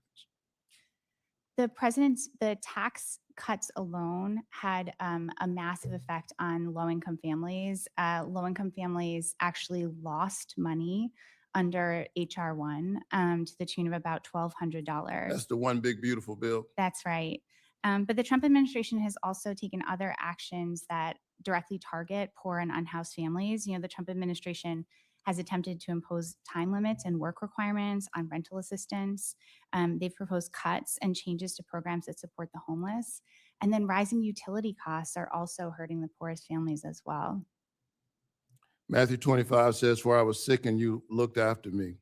S5: The tax cuts alone had a massive effect on low-income families. Low-income families actually lost money under HR 1 to the tune of about $1,200.
S14: That's the one big, beautiful bill.
S5: That's right. But the Trump administration has also taken other actions that directly target poor and unhoused families. The Trump administration has attempted to impose time limits and work requirements on rental assistance. They've proposed cuts and changes to programs that support the homeless. And then rising utility costs are also hurting the poorest families as well.
S14: Matthew 25 says, for I was sick and you looked after me.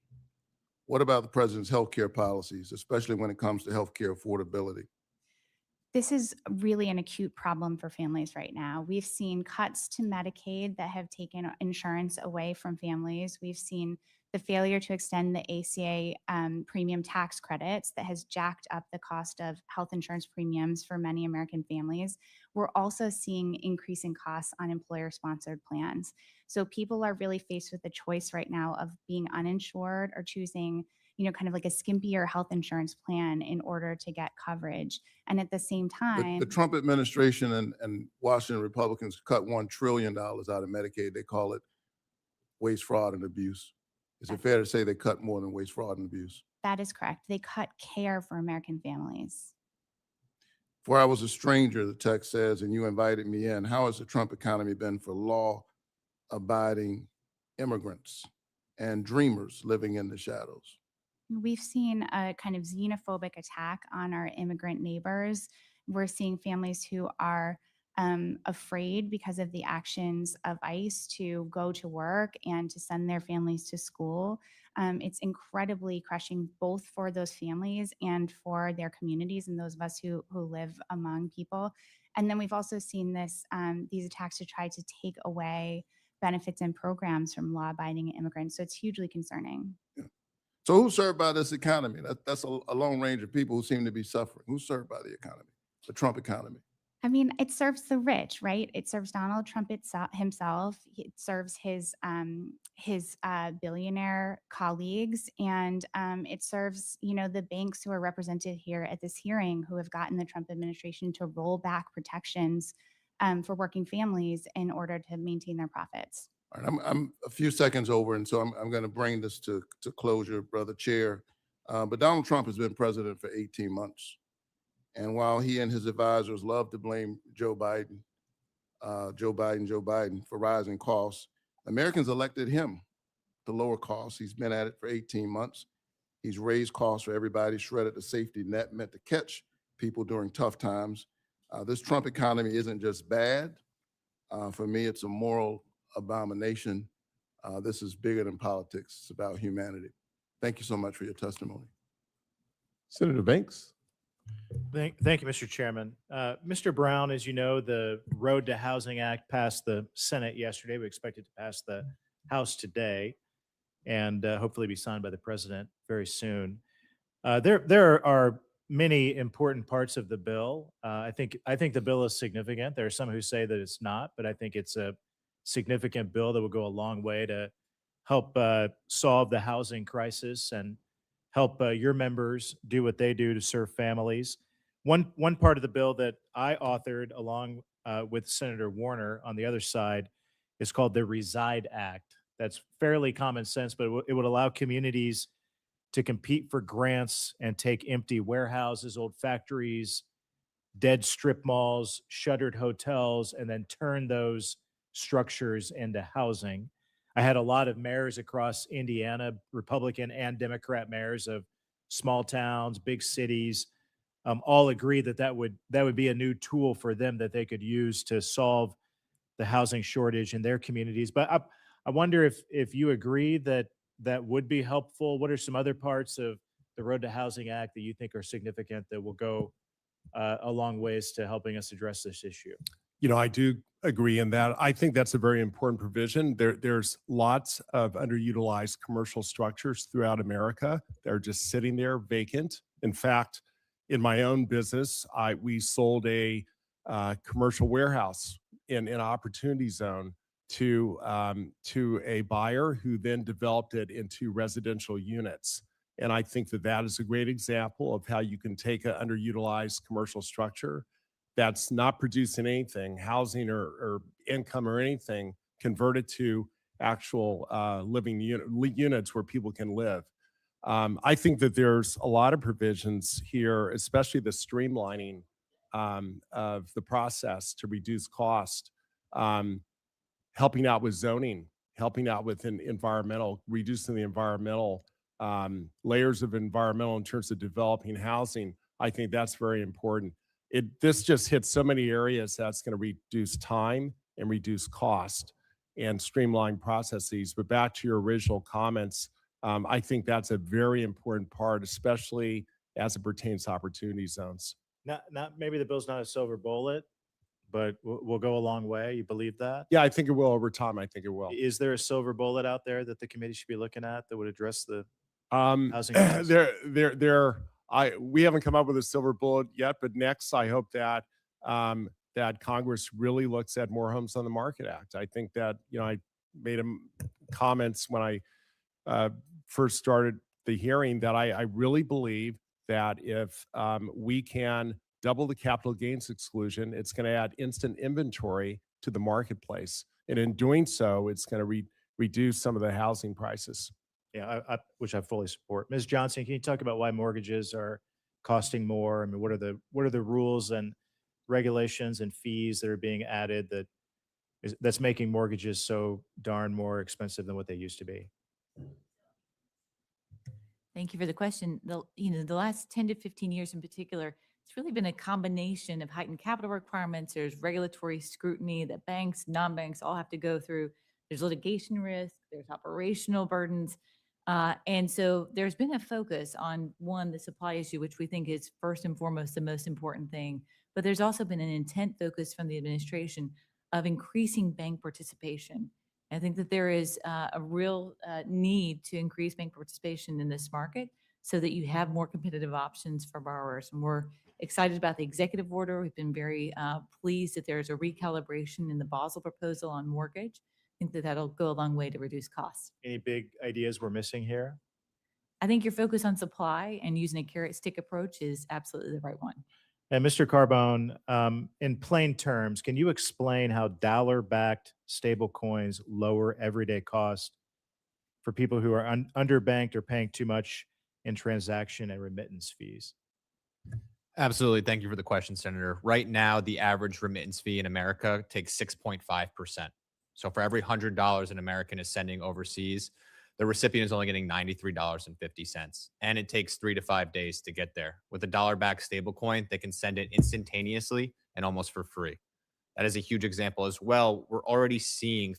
S14: What about the president's healthcare policies, especially when it comes to healthcare affordability?
S5: This is really an acute problem for families right now. We've seen cuts to Medicaid that have taken insurance away from families. We've seen the failure to extend the ACA premium tax credits that has jacked up the cost of health insurance premiums for many American families. We're also seeing increasing costs on employer-sponsored plans. So people are really faced with the choice right now of being uninsured or choosing kind of like a skimpier health insurance plan in order to get coverage. And at the same time,
S14: The Trump administration and Washington Republicans cut $1 trillion out of Medicaid. They call it waste, fraud, and abuse. Is it fair to say they cut more than waste, fraud, and abuse?
S5: that is correct. They cut care for American families.
S14: For I was a stranger, the text says, and you invited me in. How has the Trump economy been for law-abiding immigrants and dreamers living in the shadows?
S5: We've seen a kind of xenophobic attack on our immigrant neighbors. We're seeing families who are afraid because of the actions of ICE to go to work and to send their families to school. It's incredibly crushing both for those families and for their communities and those of us who live among people. And then we've also seen these attacks to try to take away benefits and programs from law-abiding immigrants. So it's hugely concerning.
S14: So who's served by this economy? That's a long range of people who seem to be suffering. Who's served by the economy, the Trump economy?
S5: I mean, it serves the rich, right? It serves Donald Trump himself. It serves his billionaire colleagues, and it serves, the banks who are represented here at this hearing, who have gotten the Trump administration to roll back protections for working families in order to maintain their profits.
S14: All right, I'm a few seconds over, and so I'm going to bring this to closure, Brother Chair. But Donald Trump has been president for 18 months. And while he and his advisors love to blame Joe Biden for rising costs, Americans elected him to lower costs. He's been at it for 18 months. He's raised costs for everybody, shredded the safety net meant to catch people during tough times. This Trump economy isn't just bad. For me, it's a moral abomination. This is bigger than politics. It's about humanity. Thank you so much for your testimony.
S1: Senator Banks.
S15: Thank you, Mr. Chairman. Mr. Brown, as you know, the Road to Housing Act passed the Senate yesterday. We expect it to pass the House today and hopefully be signed by the president very soon. There are many important parts of the bill. I think the bill is significant. There are some who say that it's not, but I think it's a significant bill that will go a long way to help solve the housing crisis and help your members do what they do to serve families. One part of the bill that I authored along with Senator Warner on the other side is called the Reside Act. That's fairly common sense, but it would allow communities to compete for grants and take empty warehouses, old factories, dead strip malls, shuttered hotels, and then turn those structures into housing. I had a lot of mayors across Indiana, Republican and Democrat mayors of small towns, big cities, all agree that would be a new tool for them that they could use to solve the housing shortage in their communities. But I wonder if you agree that would be helpful. What are some other parts of the Road to Housing Act that you think are significant that will go a long ways to helping us address this issue?
S4: I do agree in that. I think that's a very important provision. There's lots of underutilized commercial structures throughout America that are just sitting there vacant. In fact, in my own business, we sold a commercial warehouse in an opportunity zone to a buyer who then developed it into residential units. And I think that is a great example of how you can take an underutilized commercial structure that's not producing anything, housing or income or anything, convert it to actual living units where people can live. I think that there's a lot of provisions here, especially the streamlining of the process to reduce cost, helping out with zoning, helping out with reducing the environmental layers of environmental in terms of developing housing. I think that's very important. This just hits so many areas that's going to reduce time and reduce cost and streamline processes. But back to your original comments, I think that's a very important part, especially as it pertains to opportunity zones.
S15: Not maybe the bill's not a silver bullet, but will go a long way. You believe that?
S4: Yeah, I think it will over time. I think it will.
S15: Is there a silver bullet out there that the committee should be looking at that would address the housing crisis?
S4: We haven't come up with a silver bullet yet, but next I hope that that Congress really looks at More Homes on the Market Act. I think that, I made comments when I first started the hearing that I really believe that if we can double the capital gains exclusion, it's going to add instant inventory to the marketplace. And in doing so, it's going to reduce some of the housing prices.
S15: Yeah, which I fully support. Ms. Johnson, can you talk about why mortgages are costing more? I mean, what are the rules and regulations and fees that are being added that's making mortgages so darn more expensive than what they used to be?
S6: Thank you for the question. The last 10 to 15 years in particular, it's really been a combination of heightened capital requirements. There's regulatory scrutiny that banks, non-banks all have to go through. There's litigation risk, there's operational burdens. And so there's been a focus on, one, the supply issue, which we think is first and foremost the most important thing, but there's also been an intent focus from the administration of increasing bank participation. I think that there is a real need to increase bank participation in this market so that you have more competitive options for borrowers. And we're excited about the executive order. We've been very pleased that there's a recalibration in the Basel proposal on mortgage. I think that that'll go a long way to reduce costs.
S15: Any big ideas we're missing here?
S6: I think your focus on supply and using a carrot stick approach is absolutely the right one.
S15: And Mr. Carbone, in plain terms, can you explain how dollar-backed stable coins lower everyday cost for people who are underbanked or paying too much in transaction and remittance fees?
S3: Absolutely. Thank you for the question, Senator. Right now, the average remittance fee in America takes 6.5%. So for every $100 an American is sending overseas, the recipient is only getting $93.50. And it takes 3 to 5 days to get there. With a dollar-backed stablecoin, they can send it instantaneously and almost for free. That is a huge example as well. We're already seeing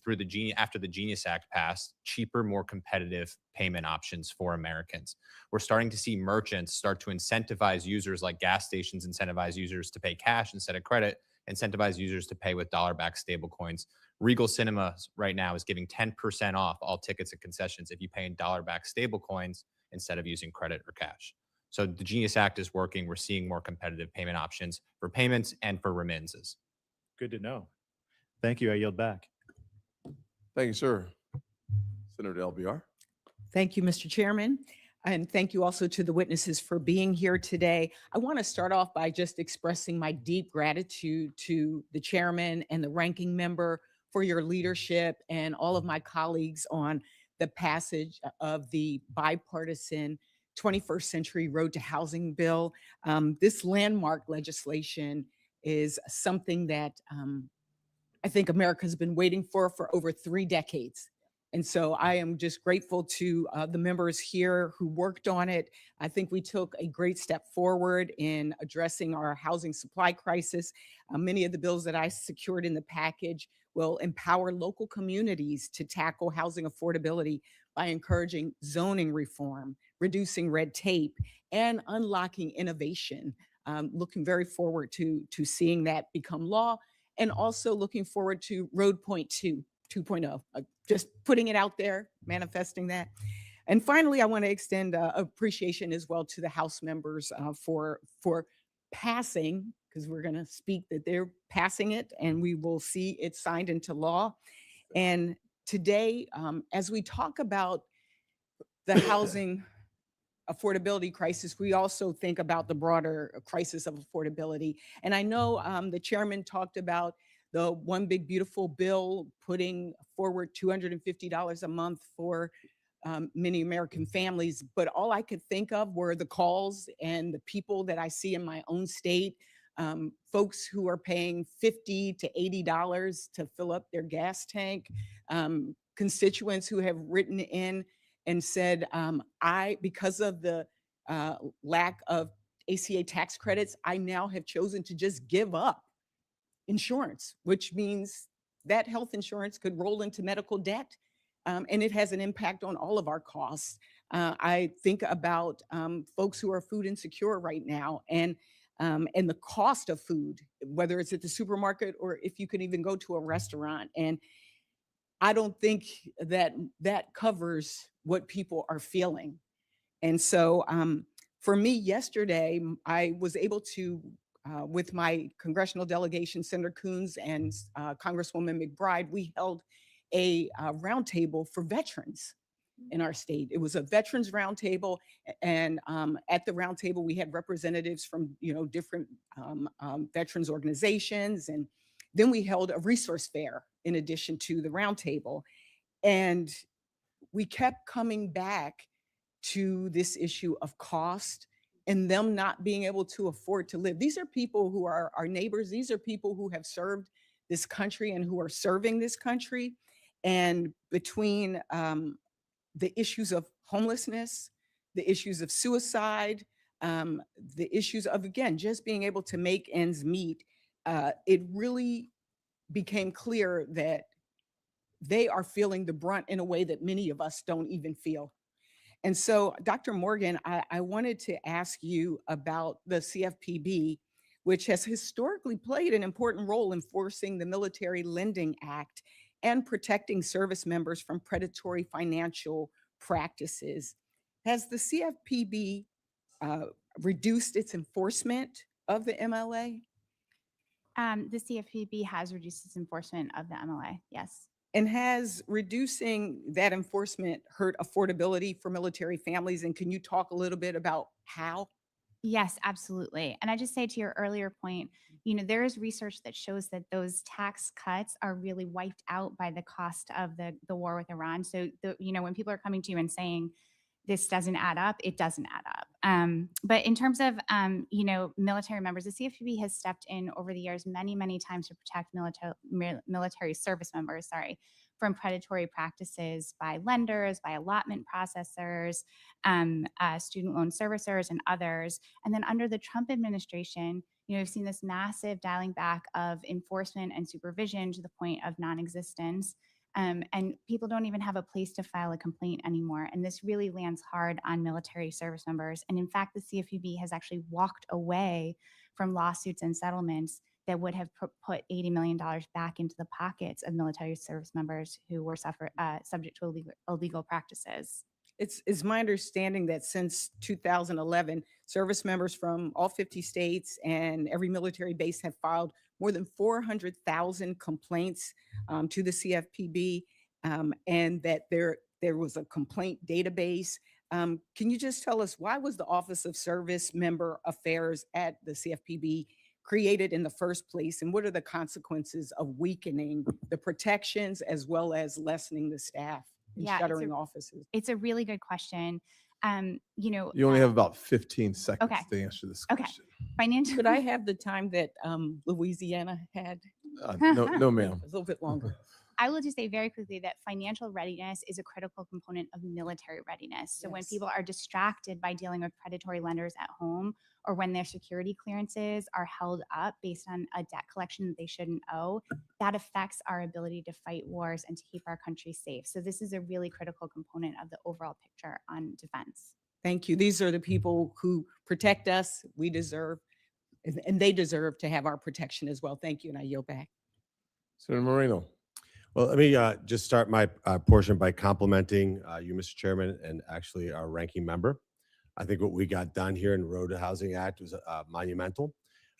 S3: after the Genius Act passed, cheaper, more competitive payment options for Americans. We're starting to see merchants start to incentivize users, like gas stations incentivize users to pay cash instead of credit, incentivize users to pay with dollar-backed stablecoins. Regal Cinemas right now is giving 10% off all tickets and concessions if you pay in dollar-backed stablecoins instead of using credit or cash. So the Genius Act is working. We're seeing more competitive payment options for payments and for remittances.
S15: Good to know. Thank you. I yield back.
S1: Thank you, sir. Senator LBR.
S16: Thank you, Mr. Chairman. And thank you also to the witnesses for being here today. I want to start off by just expressing my deep gratitude to the chairman and the ranking member for your leadership and all of my colleagues on the passage of the bipartisan 21st Century Road to Housing Bill. This landmark legislation is something that I think America's been waiting for over 3 decades. And so I am just grateful to the members here who worked on it. I think we took a great step forward in addressing our housing supply crisis. Many of the bills that I secured in the package will empower local communities to tackle housing affordability by encouraging zoning reform, reducing red tape, and unlocking innovation. Looking very forward to seeing that become law, and also looking forward to Road Point 2.0. Just putting it out there, manifesting that. And finally, I want to extend appreciation as well to the House members for passing, because we're going to speak that they're passing it, and we will see it signed into law. And today, as we talk about the housing affordability crisis, we also think about the broader crisis of affordability. And I know the chairman talked about the One Big Beautiful Bill putting forward $250 a month for many American families, but all I could think of were the calls and the people that I see in my own state, folks who are paying $50 to $80 to fill up their gas tank, constituents who have written in and said, because of the lack of ACA tax credits, I now have chosen to just give up insurance, which means that health insurance could roll into medical debt, and it has an impact on all of our costs. I think about folks who are food insecure right now, and the cost of food, whether it's at the supermarket or if you can even go to a restaurant. And I don't think that that covers what people are feeling. And so for me yesterday, I was able to, with my congressional delegation, Senator Coons and Congresswoman McBride, we held a roundtable for veterans in our state. It was a veterans roundtable, and at the roundtable we had representatives from different veterans organizations, and then we held a resource fair in addition to the roundtable. And we kept coming back to this issue of cost and them not being able to afford to live. These are people who are our neighbors. These are people who have served this country and who are serving this country. And between the issues of homelessness, the issues of suicide, the issues of, again, just being able to make ends meet, it really became clear that they are feeling the brunt in a way that many of us don't even feel. And so, Dr. Morgan, I wanted to ask you about the CFPB. which has historically played an important role in enforcing the Military Lending Act and protecting service members from predatory financial practices. Has the CFPB reduced its enforcement of the MLA?
S5: The CFPB has reduced its enforcement of the MLA. Yes.
S16: And has reducing that enforcement hurt affordability for military families? And can you talk a little bit about how?
S5: Yes, absolutely. And I just say to your earlier point, there is research that shows that those tax cuts are really wiped out by the cost of the war with Iran. So, when people are coming to you and saying this doesn't add up, it doesn't add up. But in terms of, military members, the CFPB has stepped in over the years many, many times to protect military service members, from predatory practices by lenders, by allotment processors, student loan servicers, and others. And then under the Trump administration, we've seen this massive dialing back of enforcement and supervision to the point of non-existence. And people don't even have a place to file a complaint anymore. And this really lands hard on military service members. And in fact, the CFPB has actually walked away from lawsuits and settlements that would have put $80 million back into the pockets of military service members who were subject to illegal practices.
S16: It's my understanding that since 2011, service members from all 50 states and every military base have filed more than 400,000 complaints to the CFPB, and that there was a complaint database. Can you just tell us, why was the Office of Service Member Affairs at the CFPB created in the first place, and what are the consequences of weakening the protections as well as lessening the staff and shuttering offices?
S5: It's a really good question.
S1: You only have about 15 seconds
S5: Okay.
S1: to answer this
S5: Okay.
S1: question.
S5: Financial.
S16: Could I have the time that Louisiana had?
S1: No, ma'am.
S16: A little bit longer.
S5: I will just say very quickly that financial readiness is a critical component of military readiness. So when
S16: Yes.
S5: people are distracted by dealing with predatory lenders at home, or when their security clearances are held up based on a debt collection that they shouldn't owe, that affects our ability to fight wars and to keep our country safe. So this is a really critical component of the overall picture on defense.
S16: Thank you. These are the people who protect us. We deserve, and they deserve to have our protection as well. Thank you, and I yield back.
S1: Senator Moreno.
S17: Well, let me just start my portion by complimenting you, Mr. Chairman, and actually our ranking member. I think what we got done here in the Road to Housing Act was monumental.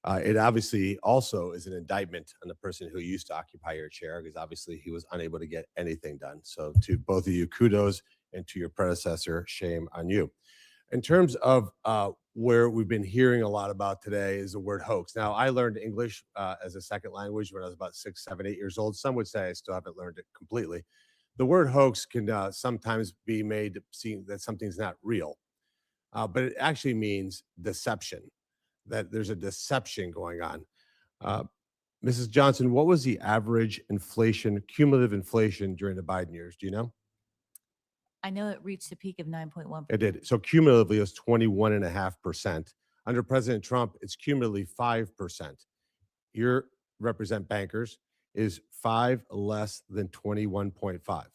S17: It obviously also is an indictment on the person who used to occupy your chair, because obviously he was unable to get anything done. So to both of you, kudos, and to your predecessor, shame on you. In terms of where we've been hearing a lot about today is the word hoax. Now, I learned English as a second language when I was about 6, 7, 8 years old. Some would say I still haven't learned it completely. The word hoax can sometimes be made to seem that something's not real, but it actually means deception, that there's a deception going on. Mrs. Johnson, what was the average inflation, cumulative inflation during the Biden years? Do you know?
S6: I know it reached a peak of 9.1%.
S17: It did. So cumulatively, it was 21.5%. Under President Trump, it's cumulatively 5%. You represent bankers. Is 5 less than 21.5?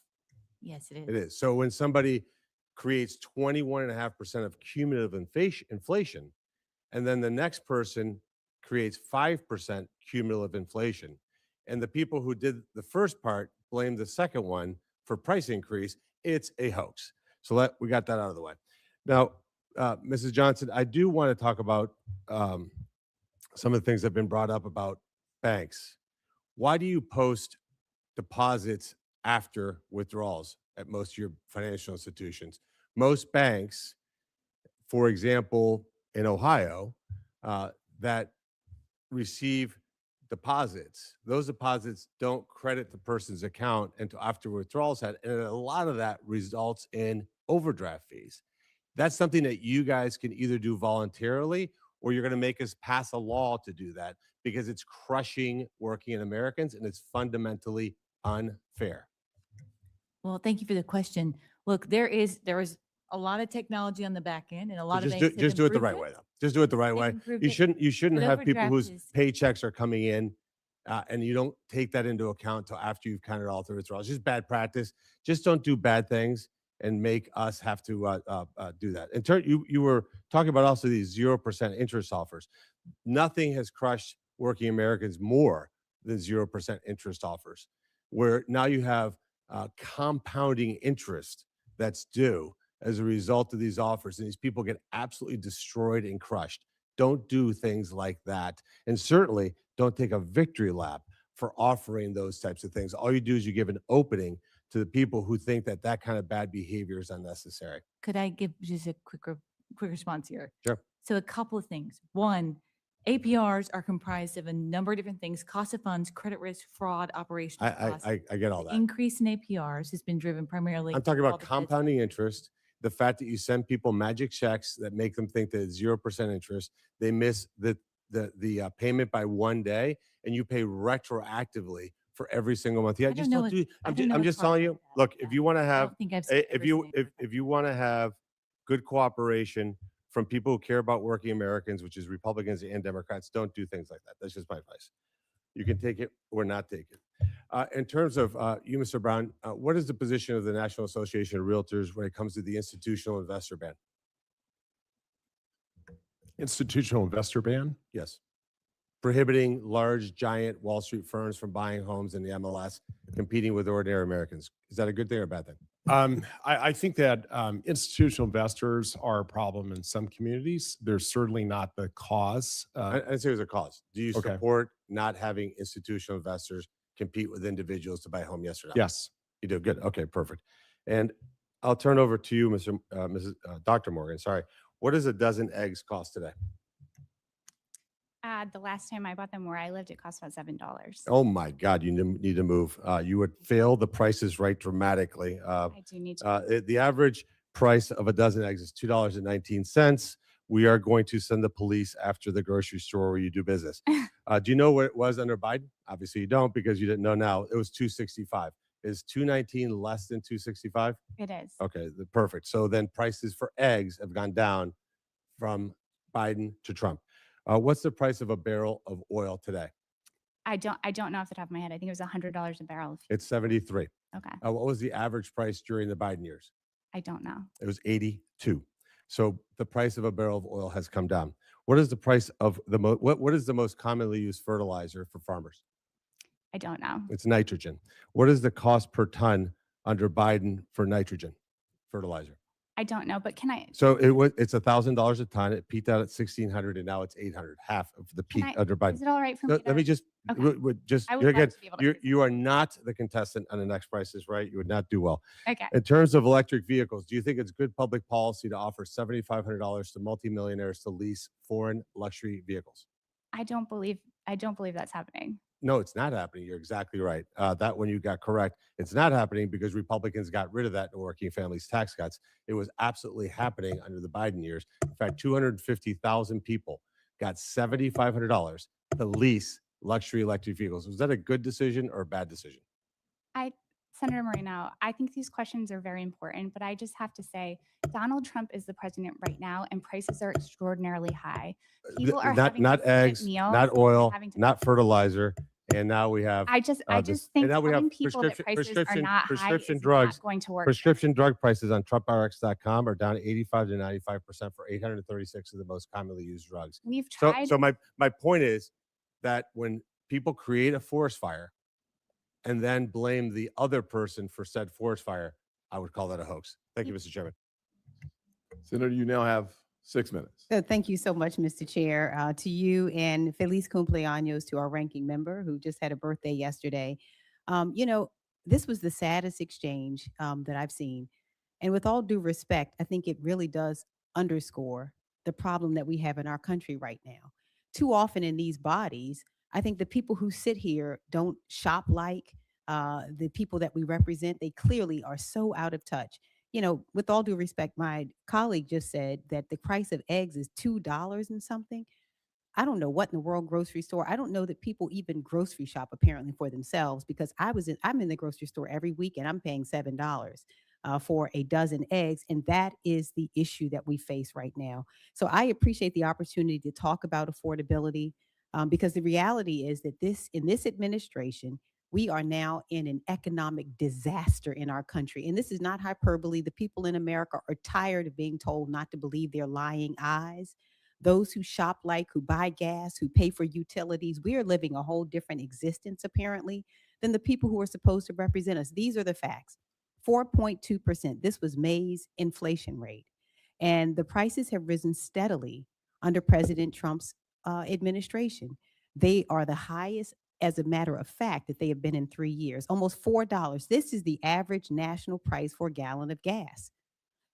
S6: Yes, it is.
S17: It is. So when somebody creates 21.5% of cumulative inflation, and then the next person creates 5% cumulative inflation, and the people who did the first part blame the second one for price increase, it's a hoax. So we got that out of the way. Now, Mrs. Johnson, I do want to talk about some of the things that have been brought up about banks. Why do you post deposits after withdrawals at most of your financial institutions? Most banks, for example, in Ohio, that receive deposits, those deposits don't credit the person's account until after withdrawals had, and a lot of that results in overdraft fees. That's something that you guys can either do voluntarily, or you're going to make us pass a law to do that, because it's crushing working Americans and it's fundamentally unfair.
S6: Well, thank you for the question. Look, there is a lot of technology on the back end, and a lot of
S17: Just
S6: banks
S17: do,
S6: have
S17: just do it the
S6: improved
S17: right way, though. Just do it the right
S6: They've
S17: way.
S6: improved
S17: You
S6: it.
S17: shouldn't
S6: But
S17: have people
S6: overdraft
S17: whose
S6: is-
S17: paychecks are coming in and you don't take that into account until after you've counted all the withdrawals. Just bad practice. Just don't do bad things and make us have to do that. In turn, you were talking about also these 0% interest offers. nothing has crushed working Americans more than 0% interest offers, where now you have compounding interest that's due as a result of these offers. And these people get absolutely destroyed and crushed. Don't do things like that. And certainly don't take a victory lap for offering those types of things. All you do is you give an opening to the people who think that that kind of bad behavior is unnecessary.
S6: Could I give just a quick response here?
S17: Sure.
S6: So a couple of things. One, APRs are comprised of a number of different things: cost of funds, credit risk, fraud, operational costs.
S17: I get all
S6: The
S17: that.
S6: increase in APRs has been driven primarily.
S17: I'm talking
S6: all
S17: about
S6: the Fed's-
S17: compounding interest, the fact that you send people magic checks that make them think that it's 0% interest. They miss the payment by 1 day, and you pay retroactively for every single month. Yeah,
S6: I
S17: just
S6: don't know
S17: don't
S6: if-
S17: do.
S6: I don't know
S17: I'm
S6: if
S17: just
S6: fraud
S17: telling
S6: is
S17: you.
S6: that.
S17: Look,
S6: Yeah.
S17: if you want to
S6: I
S17: have,
S6: don't think I've
S17: if you want to have good cooperation from people who care about working Americans, which is Republicans and Democrats, don't do things like that. That's just my advice. You can take it or not take it. In terms of you, Mr. Brown, what is the position of the National Association of Realtors when it comes to the institutional investor ban?
S4: Institutional investor ban?
S17: Yes. Prohibiting large, giant Wall Street firms from buying homes in the MLS, competing with ordinary Americans. Is that a good thing or a bad thing?
S4: I think that institutional investors are a problem in some communities. They're certainly not the cause.
S17: I'd say there's a cause. Do you
S4: Okay.
S17: support not having institutional investors compete with individuals to buy a home? Yes or no?
S4: Yes.
S17: You do. Good. Okay, perfect. And I'll turn over to you, Dr. Morgan. Sorry. What does a dozen eggs cost today?
S5: The last time I bought them where I lived, it cost about $7.
S17: Oh my God, you need to move. You would fail the prices right dramatically.
S5: I do need to.
S17: The average price of a dozen eggs is $2.19. We are going to send the police after the grocery store where you do business. Do you know what it was under Biden? Obviously you don't, because you didn't know now. It was $2.65. Is $2.19 less than $2.65?
S5: It is.
S17: Okay, perfect. So then prices for eggs have gone down from Biden to Trump. What's the price of a barrel of oil today?
S5: I don't know off the top of my head. I think it was $100 a barrel.
S17: It's 73.
S5: Okay.
S17: What was the average price during the Biden years?
S5: I don't know.
S17: It was 82. So the price of a barrel of oil has come down. What is the price of what is the most commonly used fertilizer for farmers?
S5: I don't know.
S17: It's nitrogen. What is the cost per ton under Biden for nitrogen fertilizer?
S5: I don't know, but can I?
S17: So it's $1,000 a ton. It peaked out at 1,600, and now it's 800, half of the peak under Biden.
S5: Is it all right for me?
S17: Let me just
S5: Okay.
S17: just
S5: I would love
S17: again,
S5: to be able to
S17: you are not the contestant on the next Price is Right. You would not do well.
S5: Okay.
S17: In terms of electric vehicles, do you think it's good public policy to offer $7,500 to multimillionaires to lease foreign luxury vehicles?
S5: I don't believe that's happening.
S17: No, it's not happening. You're exactly right. That one you got correct. It's not happening because Republicans got rid of that in working families tax cuts. It was absolutely happening under the Biden years. In fact, 250,000 people got $7,500 to lease luxury electric vehicles. Was that a good decision or a bad decision?
S5: Senator Moreno, I think these questions are very important, but I just have to say Donald Trump is the president right now, and prices are extraordinarily high. People are having
S17: Not
S5: to skip
S17: eggs,
S5: meals
S17: not
S5: and
S17: oil,
S5: having to-
S17: not fertilizer, and now we have.
S5: I just
S17: this-
S5: think
S17: and now we have
S5: telling people that prices are not high
S17: prescription
S5: is
S17: drugs.
S5: not going to work.
S17: Prescription drug prices on TrumpRx.com are down 85 to 95% for 836 of the most commonly used drugs.
S5: We've
S17: So,
S5: tried.
S17: so my point is that when people create a forest fire and then blame the other person for said forest fire, I would call that a hoax. Thank you, Mr. Chairman.
S1: Senator, you now have 6 minutes.
S18: Thank you so much, Mr. Chair. To you and Feliz Cumpleaños to our ranking member who just had a birthday yesterday. This was the saddest exchange that I've seen. And with all due respect, I think it really does underscore the problem that we have in our country right now. Too often in these bodies, I think the people who sit here don't shop like the people that we represent. They clearly are so out of touch. With all due respect, my colleague just said that the price of eggs is $2 and something. I don't know what in the world grocery store. I don't know that people even grocery shop apparently for themselves, because I'm in the grocery store every week and I'm paying $7 for a dozen eggs. And that is the issue that we face right now. So I appreciate the opportunity to talk about affordability because the reality is that in this administration, we are now in an economic disaster in our country. And this is not hyperbole. The people in America are tired of being told not to believe their lying eyes. those who shop like, who buy gas, who pay for utilities, we are living a whole different existence apparently than the people who are supposed to represent us. These are the facts. 4.2%. This was May's inflation rate. And the prices have risen steadily under President Trump's administration. They are the highest, as a matter of fact, that they have been in 3 years, almost $4. This is the average national price for a gallon of gas.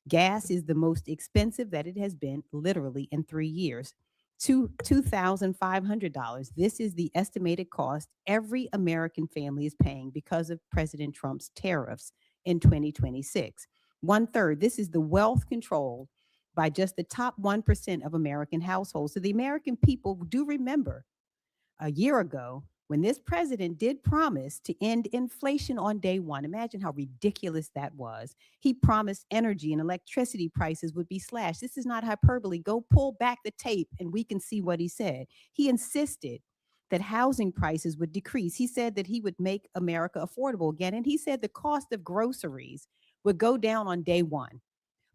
S18: Gas is the most expensive that it has been literally in 3 years. $2,500. This is the estimated cost every American family is paying because of President Trump's tariffs in 2026. 1/3. This is the wealth controlled by just the top 1% of American households. So the American people do remember a year ago when this president did promise to end inflation on day one. Imagine how ridiculous that was. He promised energy and electricity prices would be slashed. This is not hyperbole. Go pull back the tape and we can see what he said. He insisted that housing prices would decrease. He said that he would make America affordable again. And he said the cost of groceries would go down on day one.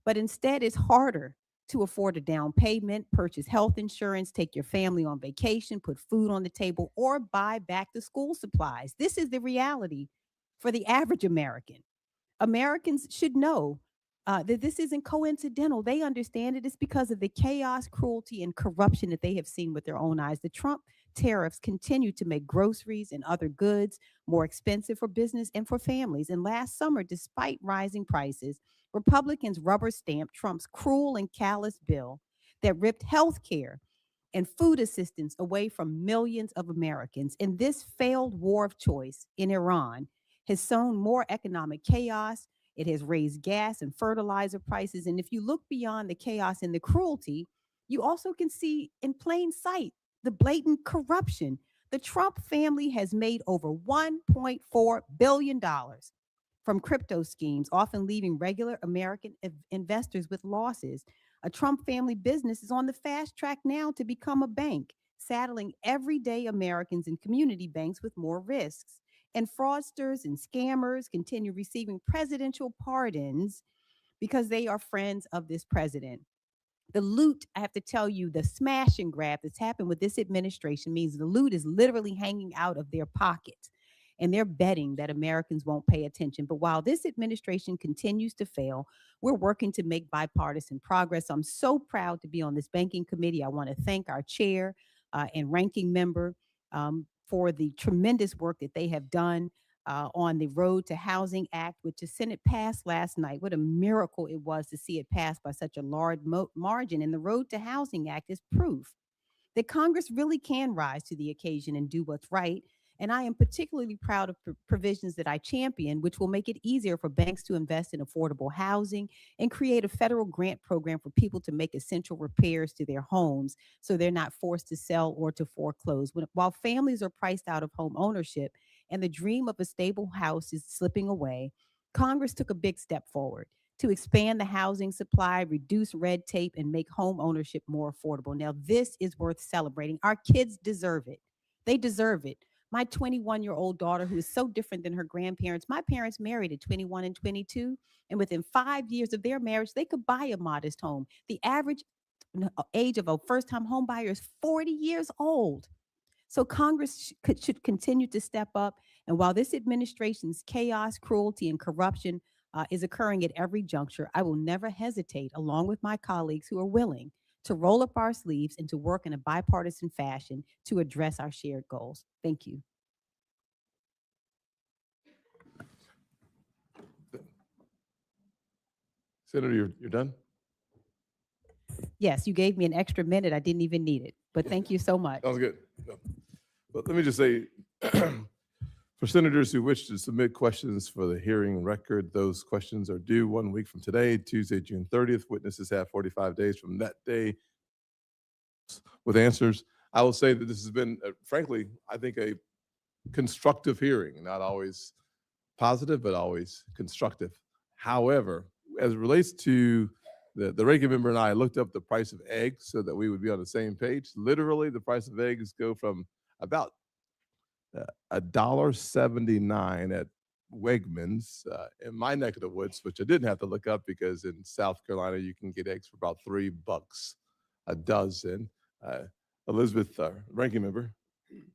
S18: But instead, it's harder to afford a down payment, purchase health insurance, take your family on vacation, put food on the table, or buy back the school supplies. This is the reality for the average American. Americans should know that this isn't coincidental. They understand it. It's because of the chaos, cruelty, and corruption that they have seen with their own eyes. The Trump tariffs continue to make groceries and other goods more expensive for business and for families. And last summer, despite rising prices, Republicans rubber stamped Trump's cruel and callous bill that ripped health care and food assistance away from millions of Americans. And this failed war of choice in Iran has sown more economic chaos. It has raised gas and fertilizer prices. And if you look beyond the chaos and the cruelty, you also can see in plain sight the blatant corruption. The Trump family has made over $1.4 billion from crypto schemes, often leaving regular American investors with losses. A Trump family business is on the fast track now to become a bank, saddling everyday Americans and community banks with more risks. And fraudsters and scammers continue receiving presidential pardons because they are friends of this president. The loot, I have to tell you, the smash and grab that's happened with this administration means the loot is literally hanging out of their pockets. And they're betting that Americans won't pay attention. But while this administration continues to fail, we're working to make bipartisan progress. I'm so proud to be on this banking committee. I want to thank our chair and ranking member for the tremendous work that they have done on the Road to Housing Act, which the Senate passed last night. What a miracle it was to see it passed by such a large margin. And the Road to Housing Act is proof that Congress really can rise to the occasion and do what's right. And I am particularly proud of provisions that I champion, which will make it easier for banks to invest in affordable housing and create a federal grant program for people to make essential repairs to their homes so they're not forced to sell or to foreclose. While families are priced out of home ownership and the dream of a stable house is slipping away, Congress took a big step forward to expand the housing supply, reduce red tape, and make home ownership more affordable. Now, this is worth celebrating. Our kids deserve it. They deserve it. My 21-year-old daughter, who is so different than her grandparents, my parents married at 21 and 22, and within 5 years of their marriage, they could buy a modest home. The average age of a first-time home buyer is 40 years old. So Congress should continue to step up. And while this administration's chaos, cruelty, and corruption is occurring at every juncture, I will never hesitate, along with my colleagues who are willing to roll up our sleeves and to work in a bipartisan fashion to address our shared goals. Thank you.
S1: Senator, you're done?
S18: Yes, you gave me an extra minute. I didn't even need it, but thank you so much.
S1: Sounds good. But let me just say, for senators who wish to submit questions for the hearing record, those questions are due 1 week from today, Tuesday, June 30th. Witnesses have 45 days from that day with answers. I will say that this has been, frankly, I think a constructive hearing, not always positive, but always constructive. However, as it relates to the ranking member and I looked up the price of eggs so that we would be on the same page. Literally, the price of eggs go from about $1.79 at Wegmans in my neck of the woods, which I didn't have to look up because in South Carolina you can get eggs for about $3 a dozen. Elizabeth, ranking member,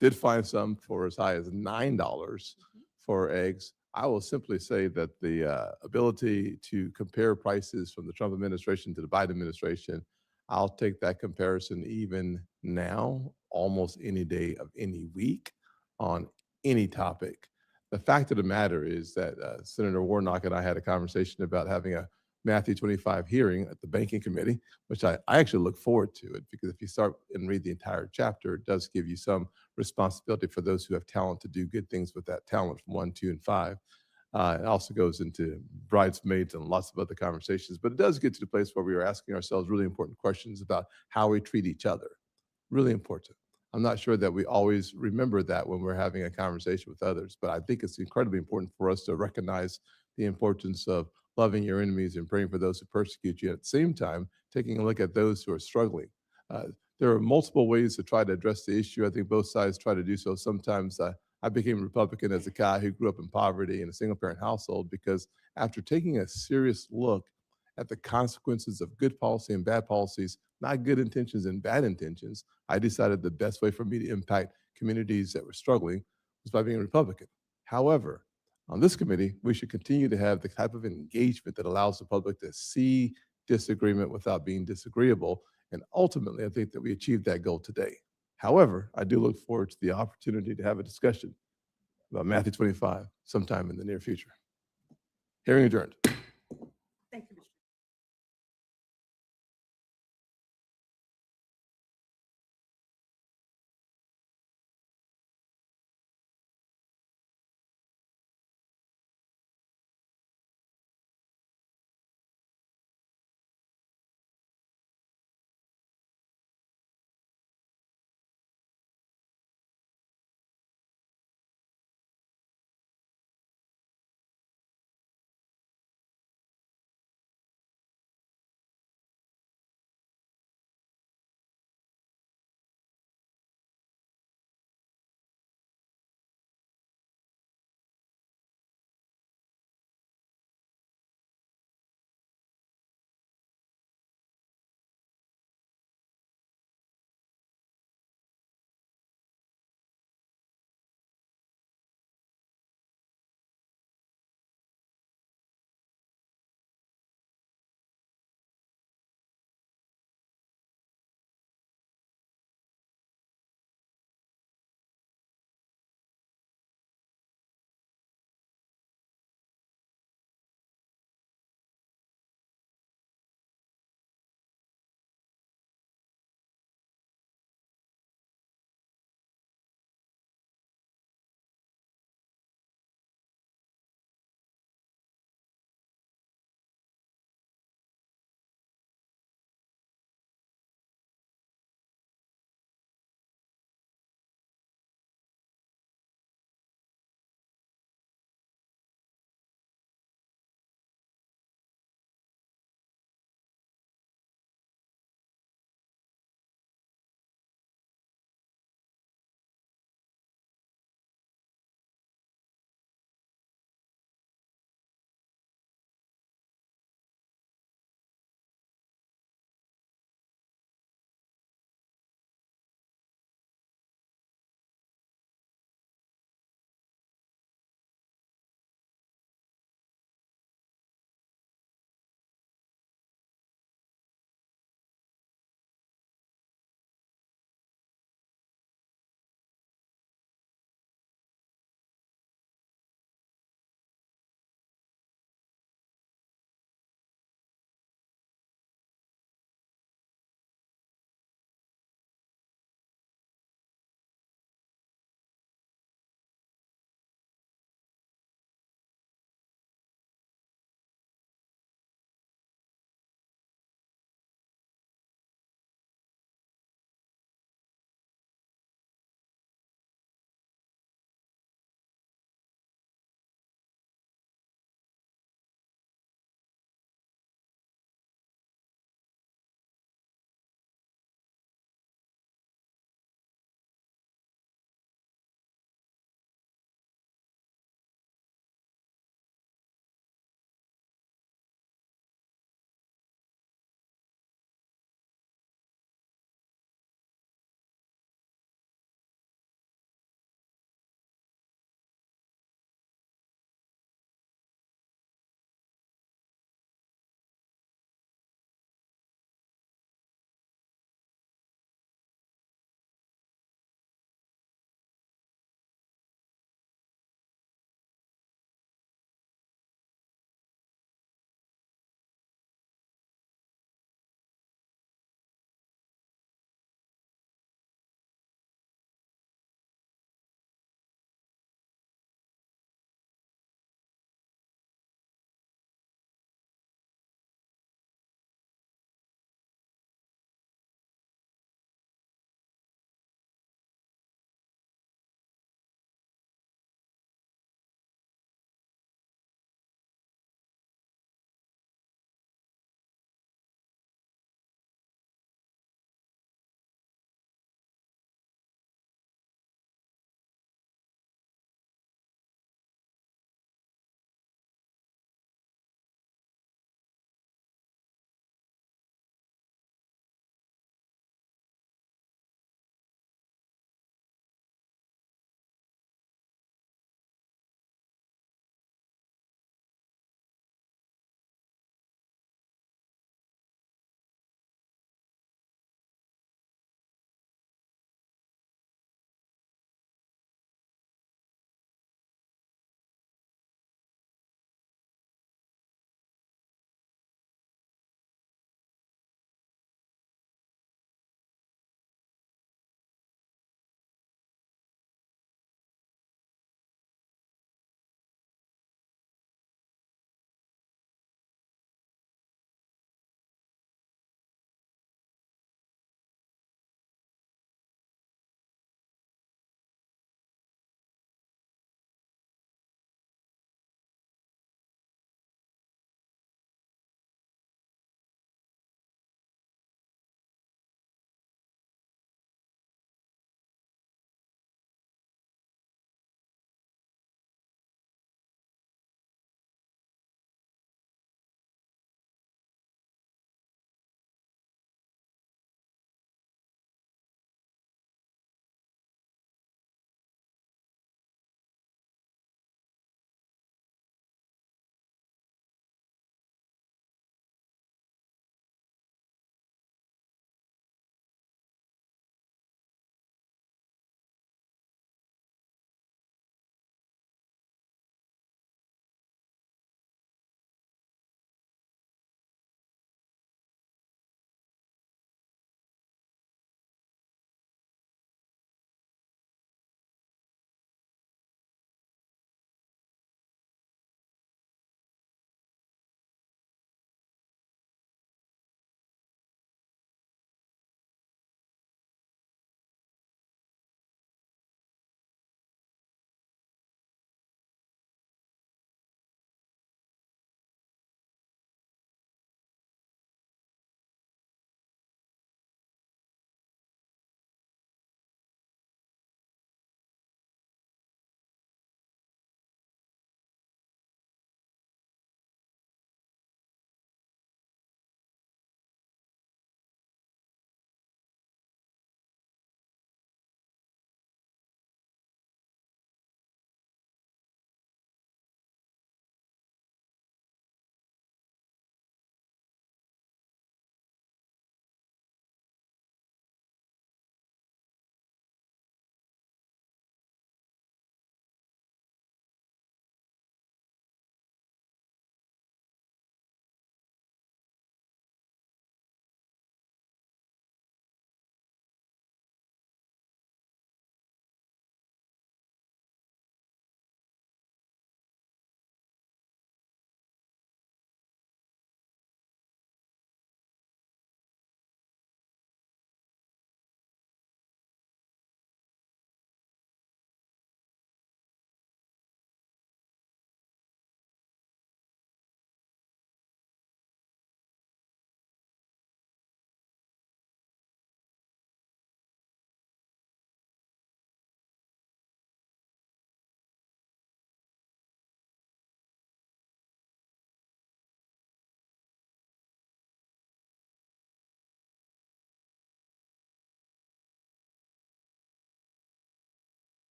S1: did find some for as high as $9 for eggs. I will simply say that the ability to compare prices from the Trump administration to the Biden administration, I'll take that comparison even now, almost any day of any week on any topic. The fact of the matter is that Senator Warnock and I had a conversation about having a Matthew 25 hearing at the Banking Committee, which I actually look forward to it, because if you start and read the entire chapter, it does give you some responsibility for those who have talent to do good things with that talent from 1, 2, and 5. It also goes into bridesmaids and lots of other conversations, but it does get to the place where we are asking ourselves really important questions about how we treat each other. Really important. I'm not sure that we always remember that when we're having a conversation with others, but I think it's incredibly important for us to recognize the importance of loving your enemies and praying for those who persecute you. At the same time, taking a look at those who are struggling. There are multiple ways to try to address the issue. I think both sides try to do so. Sometimes I became a Republican as a guy who grew up in poverty in a single parent household, because after taking a serious look at the consequences of good policy and bad policies, not good intentions and bad intentions, I decided the best way for me to impact communities that were struggling was by being a Republican. However, on this committee, we should continue to have the type of engagement that allows the public to see disagreement without being disagreeable. And ultimately, I think that we achieved that goal today. However, I do look forward to the opportunity to have a discussion about Matthew 25 sometime in the near future. Hearing adjourned.